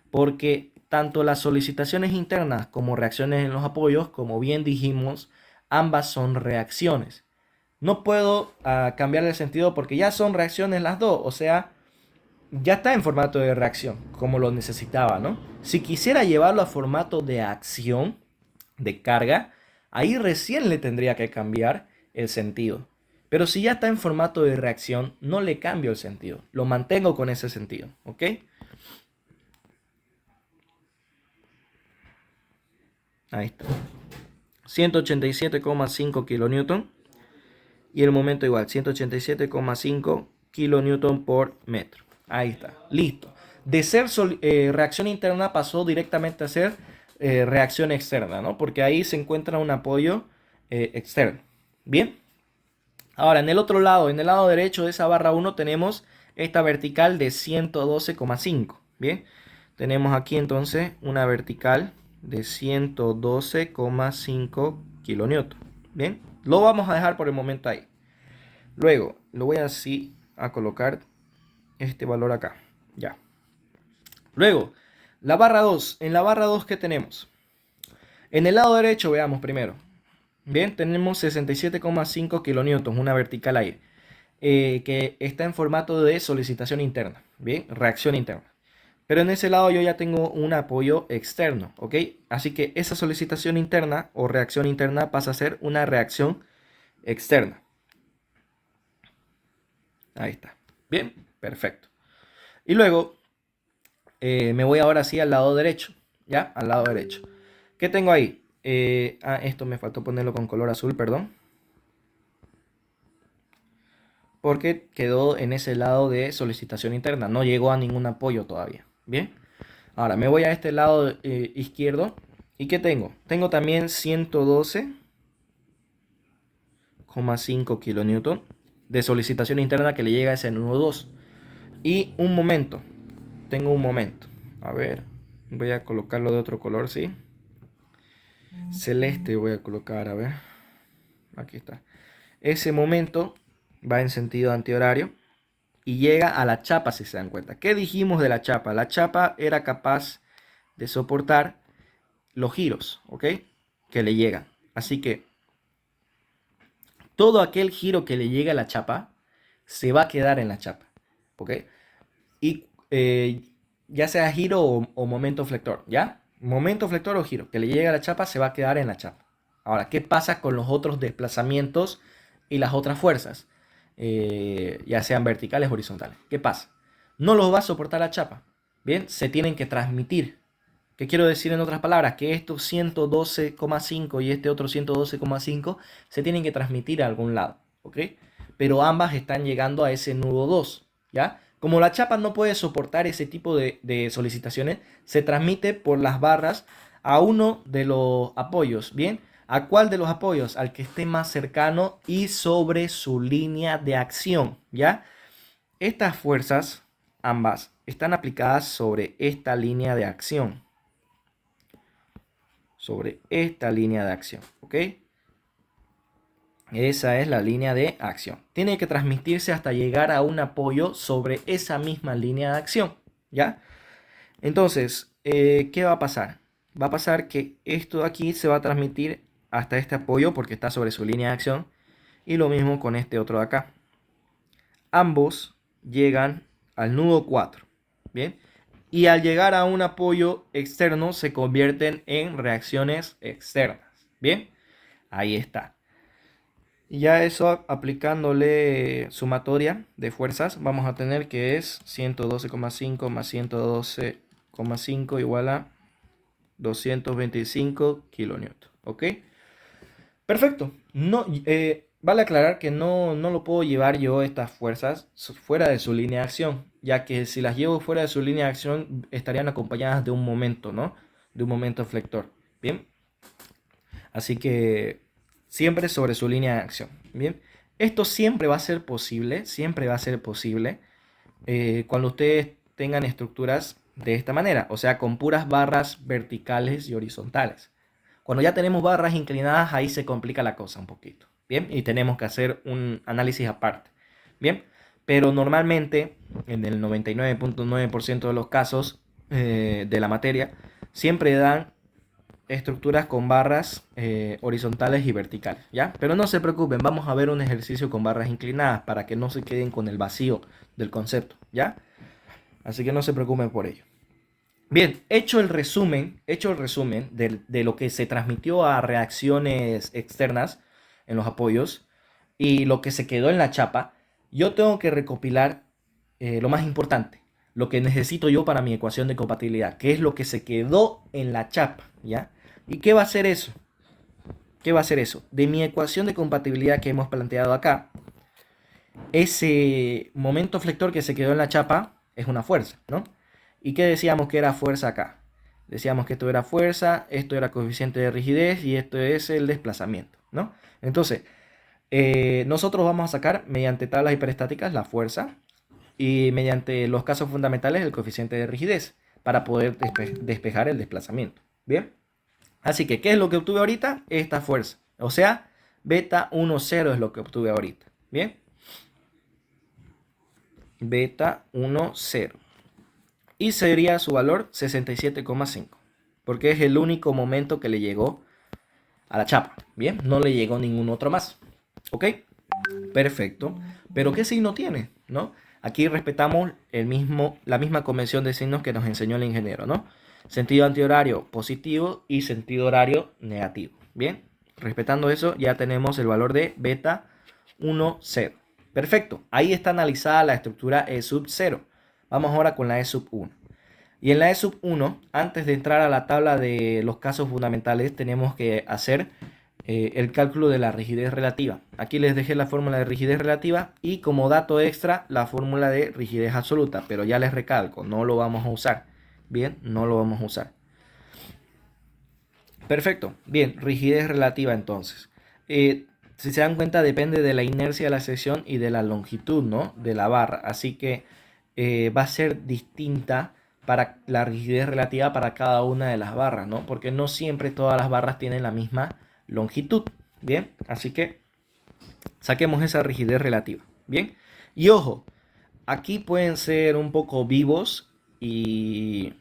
Porque tanto las solicitaciones internas como reacciones en los apoyos, como bien dijimos, ambas son reacciones. No puedo cambiar el sentido porque ya son reacciones las dos, o sea, ya está en formato de reacción, como lo necesitaba, ¿no? Si quisiera llevarlo a formato de acción, de carga, ahí recién le tendría que cambiar el sentido. Pero si ya está en formato de reacción, no le cambio el sentido, lo mantengo con ese sentido, ¿ok? Ahí está. 187,5 kilonewton. Y el momento igual, 187,5 kilonewton por metro. Ahí está, listo. De ser reacción interna pasó directamente a ser reacción externa, ¿no? Porque ahí se encuentra un apoyo externo. Bien. Ahora, en el otro lado, en el lado derecho de esa barra 1 tenemos esta vertical de 112,5. Bien. Tenemos aquí entonces una vertical de 112,5 kilonewton. Bien. Lo vamos a dejar por el momento ahí. Luego, lo voy así a colocar este valor acá. Ya. Luego, la barra 2. En la barra 2, ¿qué tenemos? En el lado derecho, veamos primero. Bien, tenemos 67,5 kilonewtons, una vertical ahí, que está en formato de solicitación interna. Bien, reacción interna. Pero en ese lado yo ya tengo un apoyo externo, ¿ok? Así que esa solicitación interna o reacción interna pasa a ser una reacción externa. Ahí está. Bien, perfecto. Y luego me voy ahora sí al lado derecho. ¿Ya? Al lado derecho. ¿Qué tengo ahí? Esto me faltó ponerlo con color azul, perdón. Porque quedó en ese lado de solicitación interna. No llegó a ningún apoyo todavía. Bien. Ahora me voy a este lado izquierdo. ¿Y qué tengo? Tengo también 112,5 kilonewton de solicitación interna que le llega a ese nudo 2. Y un momento. Tengo un momento. A ver. Voy a colocarlo de otro color, ¿sí? Celeste voy a colocar, a ver. Aquí está. Ese momento va en sentido antihorario y llega a la chapa, si se dan cuenta. ¿Qué dijimos de la chapa? La chapa era capaz de soportar los giros, ¿ok? Que le llegan. Así que todo aquel giro que le llega a la chapa se va a quedar en la chapa, ¿ok? Y ya sea giro o momento flector, ¿ya? Momento flector o giro que le llega a la chapa se va a quedar en la chapa. Ahora, ¿qué pasa con los otros desplazamientos y las otras fuerzas? Ya sean verticales o horizontales. ¿Qué pasa? No los va a soportar la chapa. Bien, se tienen que transmitir. ¿Qué quiero decir en otras palabras? Que estos 112,5 y este otro 112,5 se tienen que transmitir a algún lado. ¿Ok? Pero ambas están llegando a ese nudo 2. ¿Ya? Como la chapa no puede soportar ese tipo de solicitaciones, se transmite por las barras a uno de los apoyos. ¿Bien? ¿A cuál de los apoyos? Al que esté más cercano y sobre su línea de acción, ¿ya? Estas fuerzas, ambas, están aplicadas sobre esta línea de acción. Sobre esta línea de acción, ¿ok? Esa es la línea de acción. Tiene que transmitirse hasta llegar a un apoyo sobre esa misma línea de acción, ¿ya? Entonces, ¿qué va a pasar? Va a pasar que esto de aquí se va a transmitir hasta este apoyo porque está sobre su línea de acción. Y lo mismo con este otro de acá. Ambos llegan al nudo 4, ¿bien? Y al llegar a un apoyo externo se convierten en reacciones externas, ¿bien? Ahí está. Y ya eso aplicándole sumatoria de fuerzas, vamos a tener que es 112,5 más 112,5 igual a 225 kilonewton, ¿ok? Perfecto. No, vale aclarar que no lo puedo llevar yo estas fuerzas fuera de su línea de acción, ya que si las llevo fuera de su línea de acción estarían acompañadas de un momento, ¿no? De un momento flector. Bien. Así que siempre sobre su línea de acción. Bien. Esto siempre va a ser posible, cuando ustedes tengan estructuras de esta manera, o sea, con puras barras verticales y horizontales. Cuando ya tenemos barras inclinadas, ahí se complica la cosa un poquito, ¿bien? Y tenemos que hacer un análisis aparte, ¿bien? Pero normalmente, en el 99.9% de los casos de la materia, siempre dan estructuras con barras horizontales y verticales, ¿ya? Pero no se preocupen, vamos a ver un ejercicio con barras inclinadas para que no se queden con el vacío del concepto, ¿ya? Así que no se preocupen por ello. Bien, hecho el resumen de lo que se transmitió a reacciones externas en los apoyos y lo que se quedó en la chapa, yo tengo que recopilar lo más importante, lo que necesito yo para mi ecuación de compatibilidad, que es lo que se quedó en la chapa, ¿ya? ¿Y qué va a hacer eso? ¿Qué va a hacer eso? De mi ecuación de compatibilidad que hemos planteado acá, ese momento flector que se quedó en la chapa es una fuerza, ¿no? ¿Y qué decíamos que era fuerza acá? Decíamos que esto era fuerza, esto era coeficiente de rigidez y esto es el desplazamiento, ¿no? Entonces, nosotros vamos a sacar mediante tablas hiperestáticas la fuerza y mediante los casos fundamentales el coeficiente de rigidez para poder despejar el desplazamiento. Bien, así que ¿qué es lo que obtuve ahorita? Esta fuerza, o sea, beta 10 es lo que obtuve ahorita. Bien, beta 10 y sería su valor 67,5 porque es el único momento que le llegó a la chapa. Bien, no le llegó ningún otro más. ¿Ok? Perfecto. Pero ¿qué signo tiene? ¿No? Aquí respetamos la misma convención de signos que nos enseñó el ingeniero, ¿no? Sentido antihorario positivo y sentido horario negativo. Bien, respetando eso ya tenemos el valor de beta 10. Perfecto. Ahí está analizada la estructura E sub 0. Vamos ahora con la E sub 1. Y en la E sub 1, antes de entrar a la tabla de los casos fundamentales, tenemos que hacer el cálculo de la rigidez relativa. Aquí les dejé la fórmula de rigidez relativa y como dato extra la fórmula de rigidez absoluta, pero ya les recalco, no lo vamos a usar. Bien, no lo vamos a usar. Perfecto, bien, rigidez relativa entonces. Si se dan cuenta, depende de la inercia de la sección y de la longitud, ¿no? De la barra, así que va a ser distinta para la rigidez relativa para cada una de las barras, ¿no? Porque no siempre todas las barras tienen la misma longitud. Bien, así que saquemos esa rigidez relativa. Bien, y ojo, aquí pueden ser un poco vivos y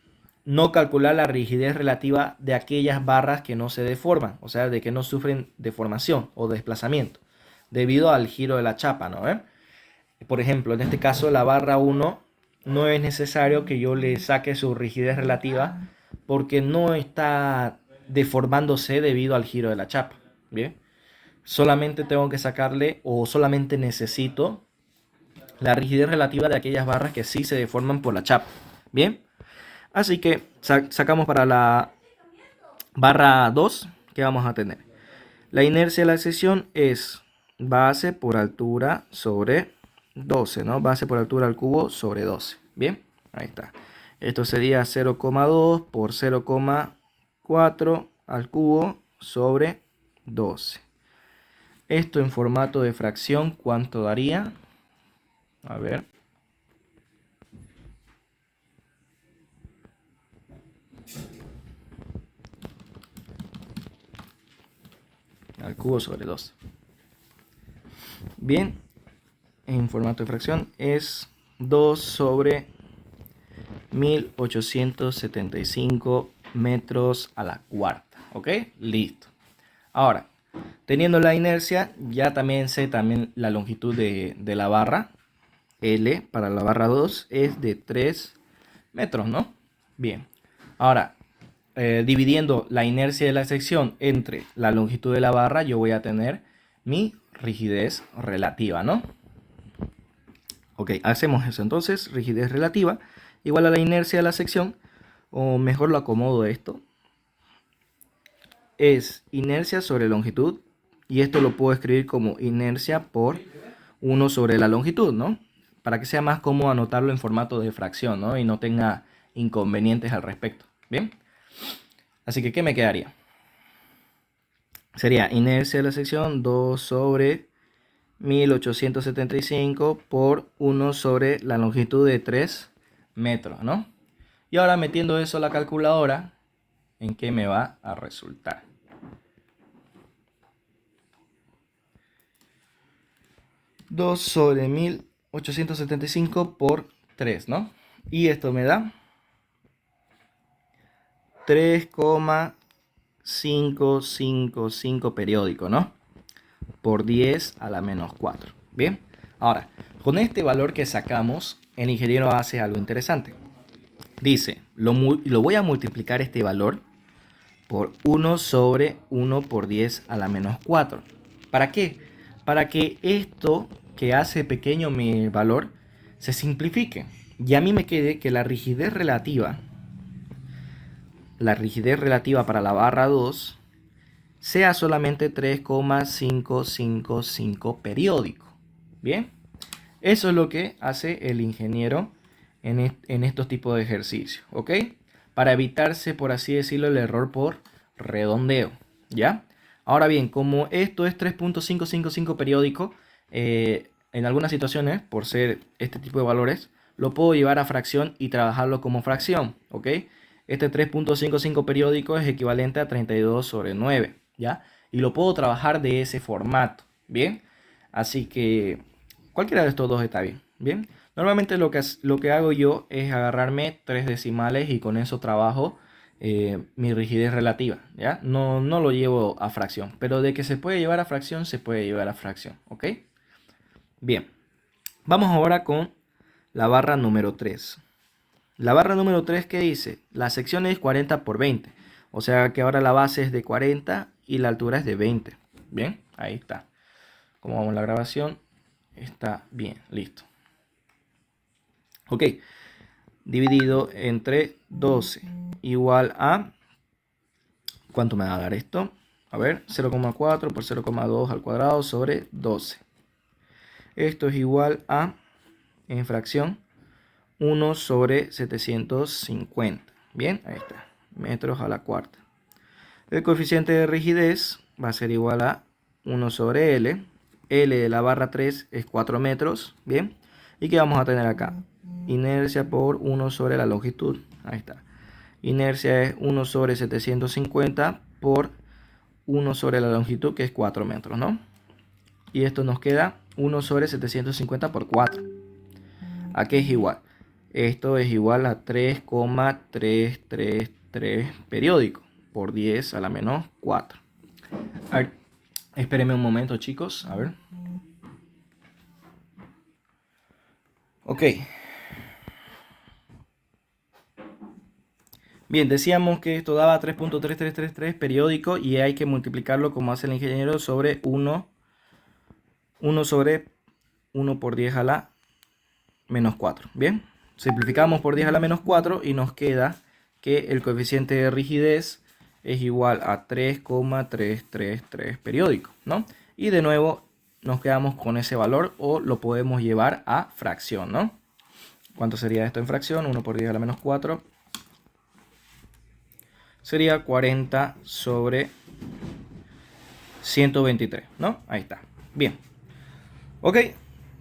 no calcular la rigidez relativa de aquellas barras que no se deforman, o sea, de que no sufren deformación o desplazamiento debido al giro de la chapa, ¿no? Por ejemplo, en este caso la barra 1 no es necesario que yo le saque su rigidez relativa porque no está deformándose debido al giro de la chapa. Bien, solamente tengo que sacarle o solamente necesito la rigidez relativa de aquellas barras que sí se deforman por la chapa. Bien, así que sacamos para la barra 2 que vamos a tener. La inercia de la sección es base por altura sobre 12, ¿no? Base por altura al cubo sobre 12. Bien, ahí está. Esto sería 0,2 por 0,4 al cubo sobre 12. Esto en formato de fracción, ¿cuánto daría? A ver. Al cubo sobre 12. Bien, en formato de fracción es 2 sobre 1875 metros a la cuarta. ¿Ok? Listo. Ahora, teniendo la inercia, ya también sé la longitud de la barra. L para la barra 2 es de 3 metros, ¿no? Bien. Ahora, dividiendo la inercia de la sección entre la longitud de la barra, yo voy a tener mi rigidez relativa, ¿no? Ok, hacemos eso entonces, rigidez relativa igual a la inercia de la sección, o mejor lo acomodo esto, es inercia sobre longitud, y esto lo puedo escribir como inercia por 1 sobre la longitud, ¿no? Para que sea más cómodo anotarlo en formato de fracción, ¿no? Y no tenga inconvenientes al respecto, ¿bien? Así que, ¿qué me quedaría? Sería inercia de la sección 2 sobre 1875 por 1 sobre la longitud de 3 metros, ¿no? Y ahora metiendo eso a la calculadora, ¿en qué me va a resultar? Dos sobre 1875 por 3, ¿no? Y esto me da 3,555 periódico, ¿no? Por 10 a la menos 4. Bien, ahora, con este valor que sacamos, el ingeniero hace algo interesante. Dice, lo voy a multiplicar este valor por 1 sobre 1 por 10 a la menos 4. ¿Para qué? Para que esto que hace pequeño mi valor se simplifique. Y a mí me quede que la rigidez relativa para la barra 2 sea solamente 3,555 periódico. Bien, eso es lo que hace el ingeniero en estos tipos de ejercicios, ¿ok? Para evitarse, por así decirlo, el error por redondeo, ¿ya? Ahora bien, como esto es 3,555 periódico, en algunas situaciones, por ser este tipo de valores, lo puedo llevar a fracción y trabajarlo como fracción, ¿ok? Este 3,55 periódico es equivalente a 32 sobre 9, ¿ya? Y lo puedo trabajar de ese formato, ¿bien? Así que cualquiera de estos dos está bien, ¿bien? Normalmente lo que hago yo es agarrarme 3 decimales y con eso trabajo mi rigidez relativa, ¿ya? No lo llevo a fracción, pero de que se puede llevar a fracción, se puede llevar a fracción, ¿ok? Bien, vamos ahora con la barra número 3. La barra número 3, ¿qué dice? La sección es 40 por 20, o sea que ahora la base es de 40 y la altura es de 20. Bien, ahí está. Como vamos en la grabación, está bien, listo. Ok, dividido entre 12 igual a, ¿cuánto me va a dar esto? A ver, 0,4 por 0,2 al cuadrado sobre 12. Esto es igual a, en fracción, 1 sobre 750. Bien, ahí está, metros a la cuarta. El coeficiente de rigidez va a ser igual a 1 sobre L. L de la barra 3 es 4 metros, bien. ¿Y qué vamos a tener acá? Inercia por 1 sobre la longitud. Ahí está. Inercia es 1 sobre 750 por 1 sobre la longitud, que es 4 metros, ¿no? Y esto nos queda 1 sobre 750 por 4. ¿A qué es igual? Esto es igual a 3,333 periódico por 10 a la menos 4. A ver, espérenme un momento, chicos. A ver. Ok. Bien, decíamos que esto daba 3,3333 periódico y hay que multiplicarlo como hace el ingeniero sobre 1 sobre 1 por 10 a la menos 4. Bien, simplificamos por 10 a la menos 4 y nos queda que el coeficiente de rigidez es igual a 3,333 periódico, ¿no? Y de nuevo nos quedamos con ese valor o lo podemos llevar a fracción, ¿no? ¿Cuánto sería esto en fracción? 1 por 10 a la menos 4 sería 40 sobre 123, ¿no? Ahí está. Bien. Ok.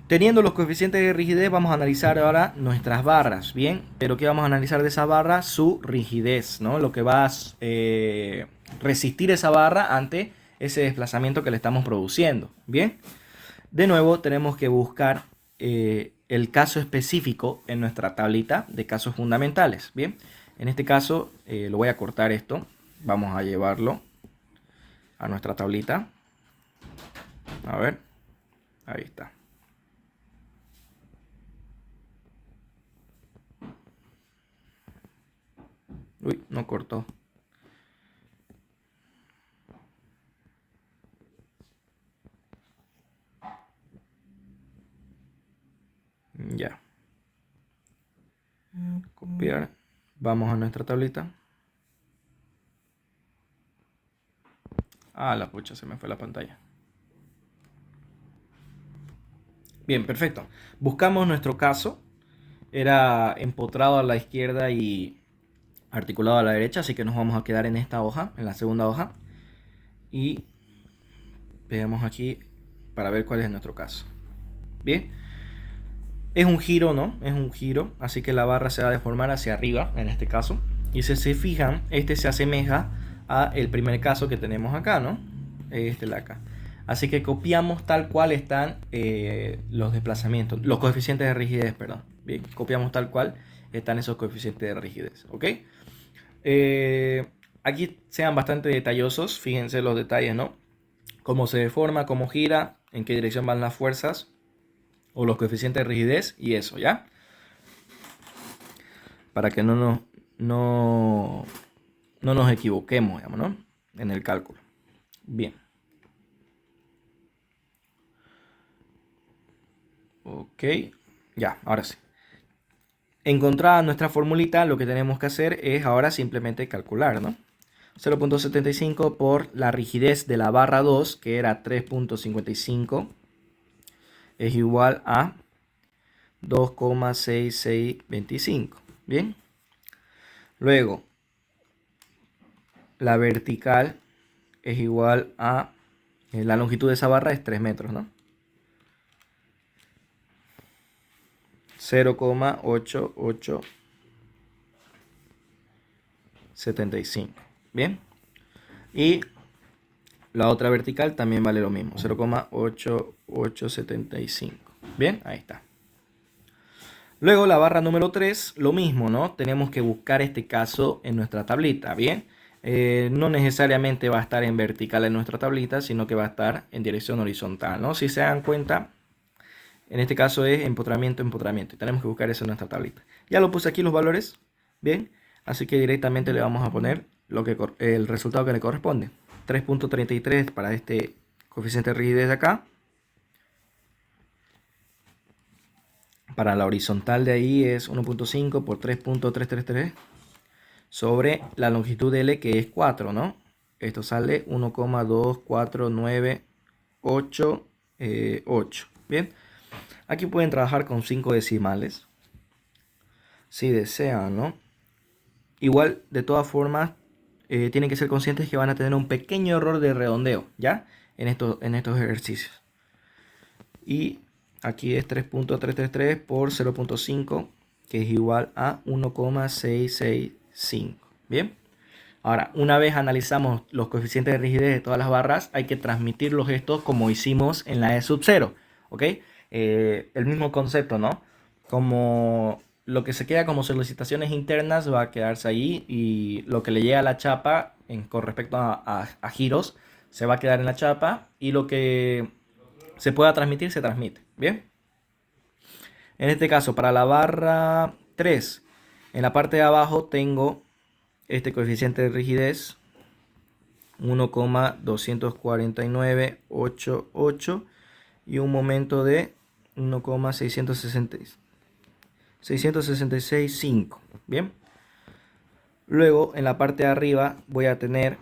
Teniendo los coeficientes de rigidez, vamos a analizar ahora nuestras barras, ¿bien? Pero ¿qué vamos a analizar de esa barra? Su rigidez, ¿no? Lo que va a resistir esa barra ante ese desplazamiento que le estamos produciendo, ¿bien? De nuevo tenemos que buscar el caso específico en nuestra tablita de casos fundamentales. Bien, en este caso lo voy a cortar esto. Vamos a llevarlo a nuestra tablita. A ver, ahí está. Uy, no cortó. Ya. Copiar. Vamos a nuestra tablita. Ah, la pucha, se me fue la pantalla. Bien, perfecto. Buscamos nuestro caso. Era empotrado a la izquierda y articulado a la derecha, así que nos vamos a quedar en esta hoja, en la segunda hoja. Y veamos aquí para ver cuál es nuestro caso. Bien. Es un giro, ¿no? Es un giro, así que la barra se va a deformar hacia arriba, en este caso. Y si se fijan, este se asemeja a el primer caso que tenemos acá, ¿no? Este de acá. Así que copiamos tal cual están los desplazamientos, los coeficientes de rigidez, perdón. Bien, copiamos tal cual están esos coeficientes de rigidez, ¿ok? Aquí sean bastante detallosos, fíjense los detalles, ¿no? Cómo se deforma, cómo gira, en qué dirección van las fuerzas o los coeficientes de rigidez y eso, ¿ya? Para que no nos equivoquemos, digamos, ¿no? En el cálculo. Bien. Ok, ya, ahora sí. Encontrada nuestra formulita, lo que tenemos que hacer es ahora simplemente calcular, ¿no? 0.75 por la rigidez de la barra 2, que era 3.55, es igual a 2,6625. Bien. Luego, la vertical es igual a... la longitud de esa barra es 3 metros, ¿no? 0,8875. Bien. Y la otra vertical también vale lo mismo, 0,8875. Bien, ahí está. Luego la barra número 3, lo mismo, ¿no? Tenemos que buscar este caso en nuestra tablita, ¿bien? No necesariamente va a estar en vertical en nuestra tablita, sino que va a estar en dirección horizontal, ¿no? Si se dan cuenta, en este caso es empotramiento, empotramiento. Y tenemos que buscar eso en nuestra tablita. Ya lo puse aquí los valores, ¿bien? Así que directamente le vamos a poner el resultado que le corresponde. 3.33 para este coeficiente de rigidez de acá. Para la horizontal de ahí es 1.5 por 3.333 sobre la longitud de L, que es 4, ¿no? Esto sale 1,2498. Bien. Aquí pueden trabajar con 5 decimales. Si desean, ¿no? Igual, de todas formas, tienen que ser conscientes que van a tener un pequeño error de redondeo, ¿ya? En estos ejercicios. Y aquí es 3.333 por 0.5, que es igual a 1,665. Bien. Ahora, una vez analizamos los coeficientes de rigidez de todas las barras, hay que transmitirlos estos como hicimos en la E sub 0. ¿Ok? El mismo concepto, ¿no? Como lo que se queda como solicitaciones internas va a quedarse ahí y lo que le llega a la chapa con respecto a giros se va a quedar en la chapa y lo que se pueda transmitir se transmite. Bien. En este caso, para la barra 3, en la parte de abajo tengo este coeficiente de rigidez 1,24988 y un momento de 1,665. Bien. Luego en la parte de arriba voy a tener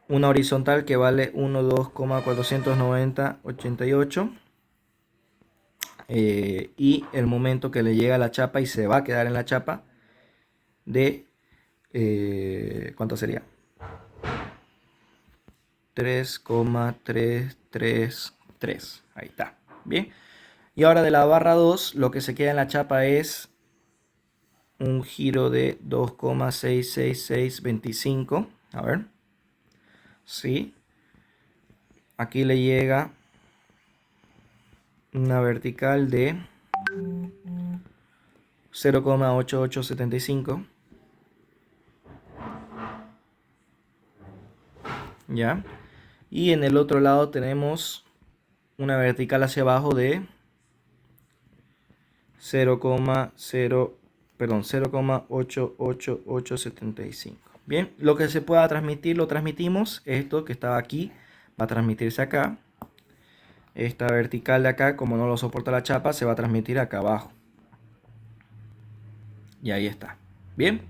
una horizontal que vale 12,49088 y el momento que le llega a la chapa y se va a quedar en la chapa de ¿cuánto sería? 3,333. Ahí está. Bien. Y ahora de la barra 2, lo que se queda en la chapa es un giro de 2,66625. A ver. Sí. Aquí le llega una vertical de 0,8875. ¿Ya? Y en el otro lado tenemos una vertical hacia abajo de 0,8875. Bien, lo que se pueda transmitir lo transmitimos. Esto que estaba aquí va a transmitirse acá. Esta vertical de acá, como no lo soporta la chapa, se va a transmitir acá abajo. Y ahí está. Bien.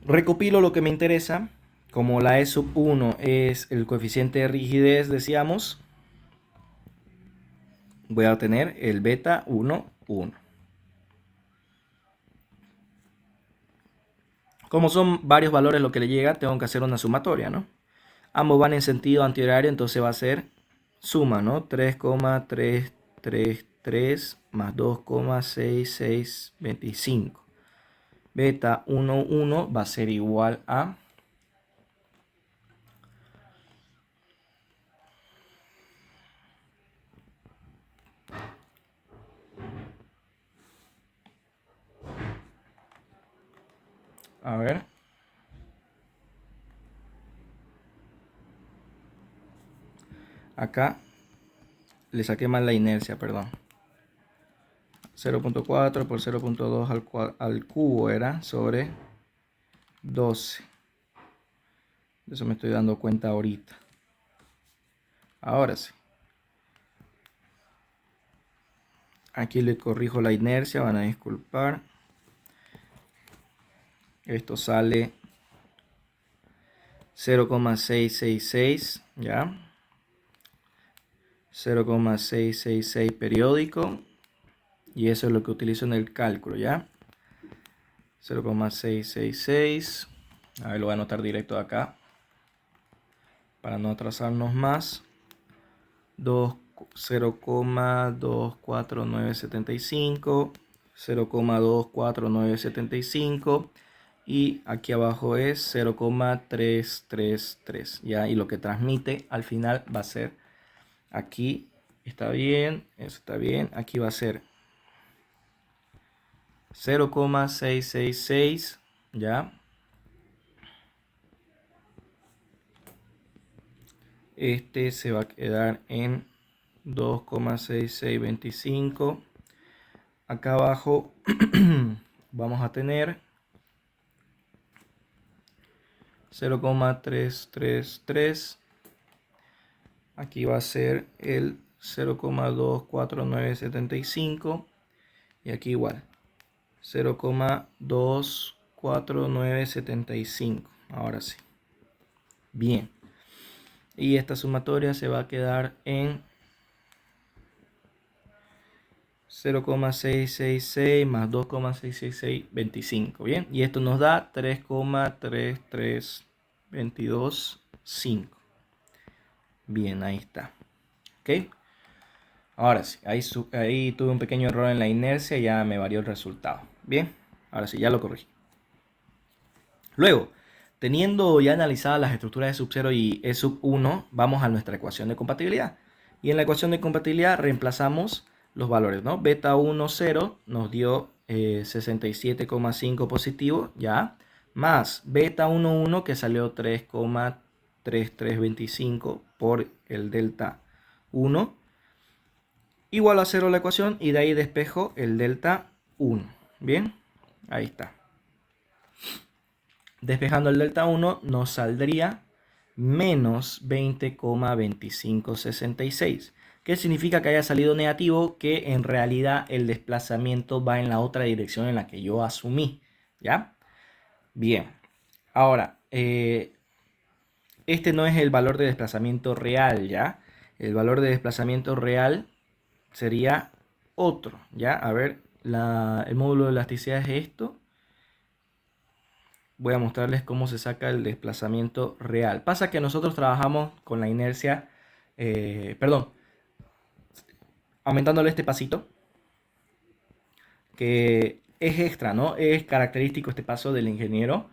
Recopilo lo que me interesa. Como la E sub 1 es el coeficiente de rigidez, decíamos, voy a tener el beta 1, 1. Como son varios valores lo que le llega, tengo que hacer una sumatoria, ¿no? Ambos van en sentido antihorario, entonces va a ser suma, ¿no? 3,333 más 2,6625. Beta 1, 1 va a ser igual a... A ver. Acá le saqué mal la inercia, perdón. 0,4 por 0,2 al cubo era sobre 12. De eso me estoy dando cuenta ahorita. Ahora sí. Aquí le corrijo la inercia, van a disculpar. Esto sale 0,666, ¿ya? 0,666 periódico. Y eso es lo que utilizo en el cálculo, ¿ya? 0,666. A ver, lo voy a anotar directo de acá. Para no atrasarnos más. 0,24975. 0,24975. Y aquí abajo es 0,333, ¿ya? Y lo que transmite al final va a ser, aquí está bien, eso está bien, aquí va a ser 0,666, ¿ya? Este se va a quedar en 2,6625. Acá abajo vamos a tener 0,333. Aquí va a ser el 0,24975. Y aquí igual 0,24975. Ahora sí. Bien. Y esta sumatoria se va a quedar en 0,666 más 2,66625. Bien. Y esto nos da 3,33225. Bien, ahí está. ¿Ok? Ahora sí, ahí tuve un pequeño error en la inercia y ya me varió el resultado. Bien, ahora sí, ya lo corregí. Luego, teniendo ya analizadas las estructuras de sub 0 y E sub 1, vamos a nuestra ecuación de compatibilidad. Y en la ecuación de compatibilidad reemplazamos los valores, ¿no? Beta 1, 0 nos dio 67,5 positivo, ya. Más beta 1, 1 que salió 3,3325 por el delta 1. Igual a 0 la ecuación y de ahí despejo el delta 1. Bien, ahí está. Despejando el delta 1 nos saldría menos 20,2566. ¿Qué significa que haya salido negativo? Que en realidad el desplazamiento va en la otra dirección en la que yo asumí. ¿Ya? Bien. Ahora, este no es el valor de desplazamiento real, ¿ya? El valor de desplazamiento real sería otro, ¿ya? A ver, el módulo de elasticidad es esto. Voy a mostrarles cómo se saca el desplazamiento real. Pasa que nosotros trabajamos con la inercia, aumentándole este pasito, que es extra, ¿no? Es característico este paso del ingeniero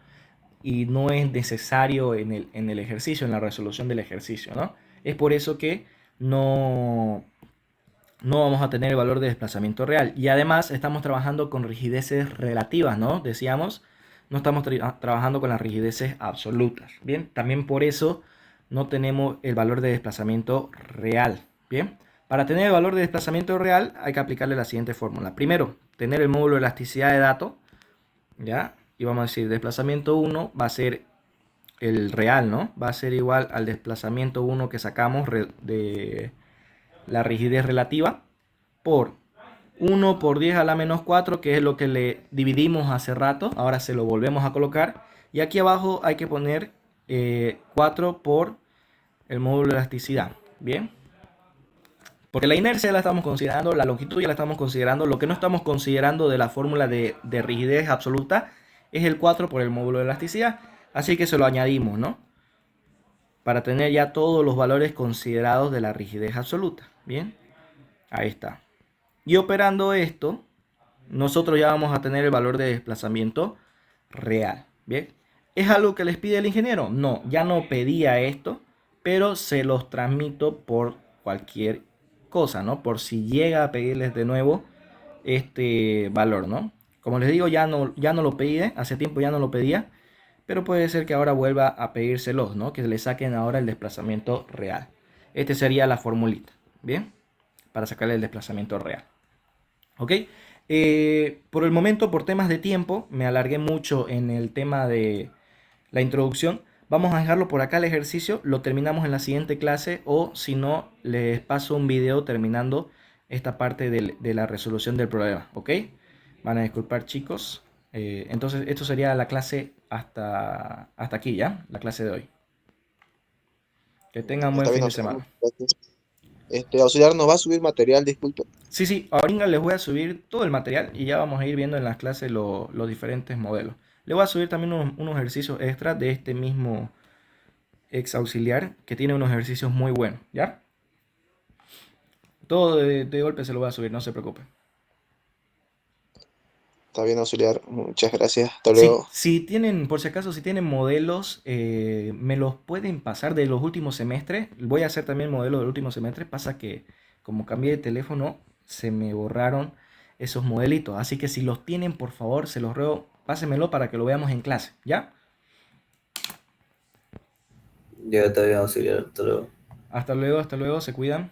y no es necesario en el ejercicio, en la resolución del ejercicio, ¿no? Es por eso que no no vamos a tener el valor de desplazamiento real. Y además estamos trabajando con rigideces relativas, ¿no? Decíamos, no estamos trabajando con las rigideces absolutas. Bien, también por eso no tenemos el valor de desplazamiento real. Bien, para tener el valor de desplazamiento real hay que aplicarle la siguiente fórmula. Primero, tener el módulo de elasticidad de datos, ¿ya? Y vamos a decir, desplazamiento 1 va a ser el real, ¿no? Va a ser igual al desplazamiento 1 que sacamos de la rigidez relativa por 1 por 10 a la menos 4, que es lo que le dividimos hace rato. Ahora se lo volvemos a colocar. Y aquí abajo hay que poner 4 por el módulo de elasticidad. Bien. Porque la inercia la estamos considerando, la longitud ya la estamos considerando. Lo que no estamos considerando de la fórmula de rigidez absoluta es el 4 por el módulo de elasticidad. Así que se lo añadimos, ¿no? Para tener ya todos los valores considerados de la rigidez absoluta. Bien, ahí está. Y operando esto, nosotros ya vamos a tener el valor de desplazamiento real. Bien, ¿es algo que les pide el ingeniero? No, ya no pedía esto, pero se los transmito por cualquier cosa, ¿no? Por si llega a pedirles de nuevo este valor, ¿no? Como les digo, ya no lo pedí, hace tiempo ya no lo pedía, pero puede ser que ahora vuelva a pedírselos, ¿no? Que le saquen ahora el desplazamiento real. Este sería la formulita, ¿bien? Para sacarle el desplazamiento real. ¿Ok? Por el momento, por temas de tiempo, me alargué mucho en el tema de la introducción. Vamos a dejarlo por acá el ejercicio, lo terminamos en la siguiente clase o si no, les paso un video terminando esta parte de la resolución del problema, ¿ok? Van a disculpar chicos. Entonces esto sería la clase hasta aquí, ¿ya? La clase de hoy. Que tengan buen Está bien, fin de auxiliar, semana. muchas gracias. Auxiliar, ¿nos va a subir material? Disculpe. Sí, ahorita les voy a subir todo el material y ya vamos a ir viendo en las clases los diferentes modelos. Les voy a subir también unos ejercicios extras de este mismo ex auxiliar que tiene unos ejercicios muy buenos, ¿ya? Todo de golpe se lo voy a subir, no se preocupen. Está bien, auxiliar, muchas gracias. Hasta Sí, luego. si tienen, por si acaso, si tienen modelos, me los pueden pasar de los últimos semestres. Voy a hacer también modelos del último semestre. Pasa que como cambié de teléfono, se me borraron esos modelitos. Así que si los tienen, por favor, se los ruego, pásenmelo para que lo veamos en clase, ¿ya? Ya está bien, auxiliar. Hasta luego. Hasta luego, se cuidan.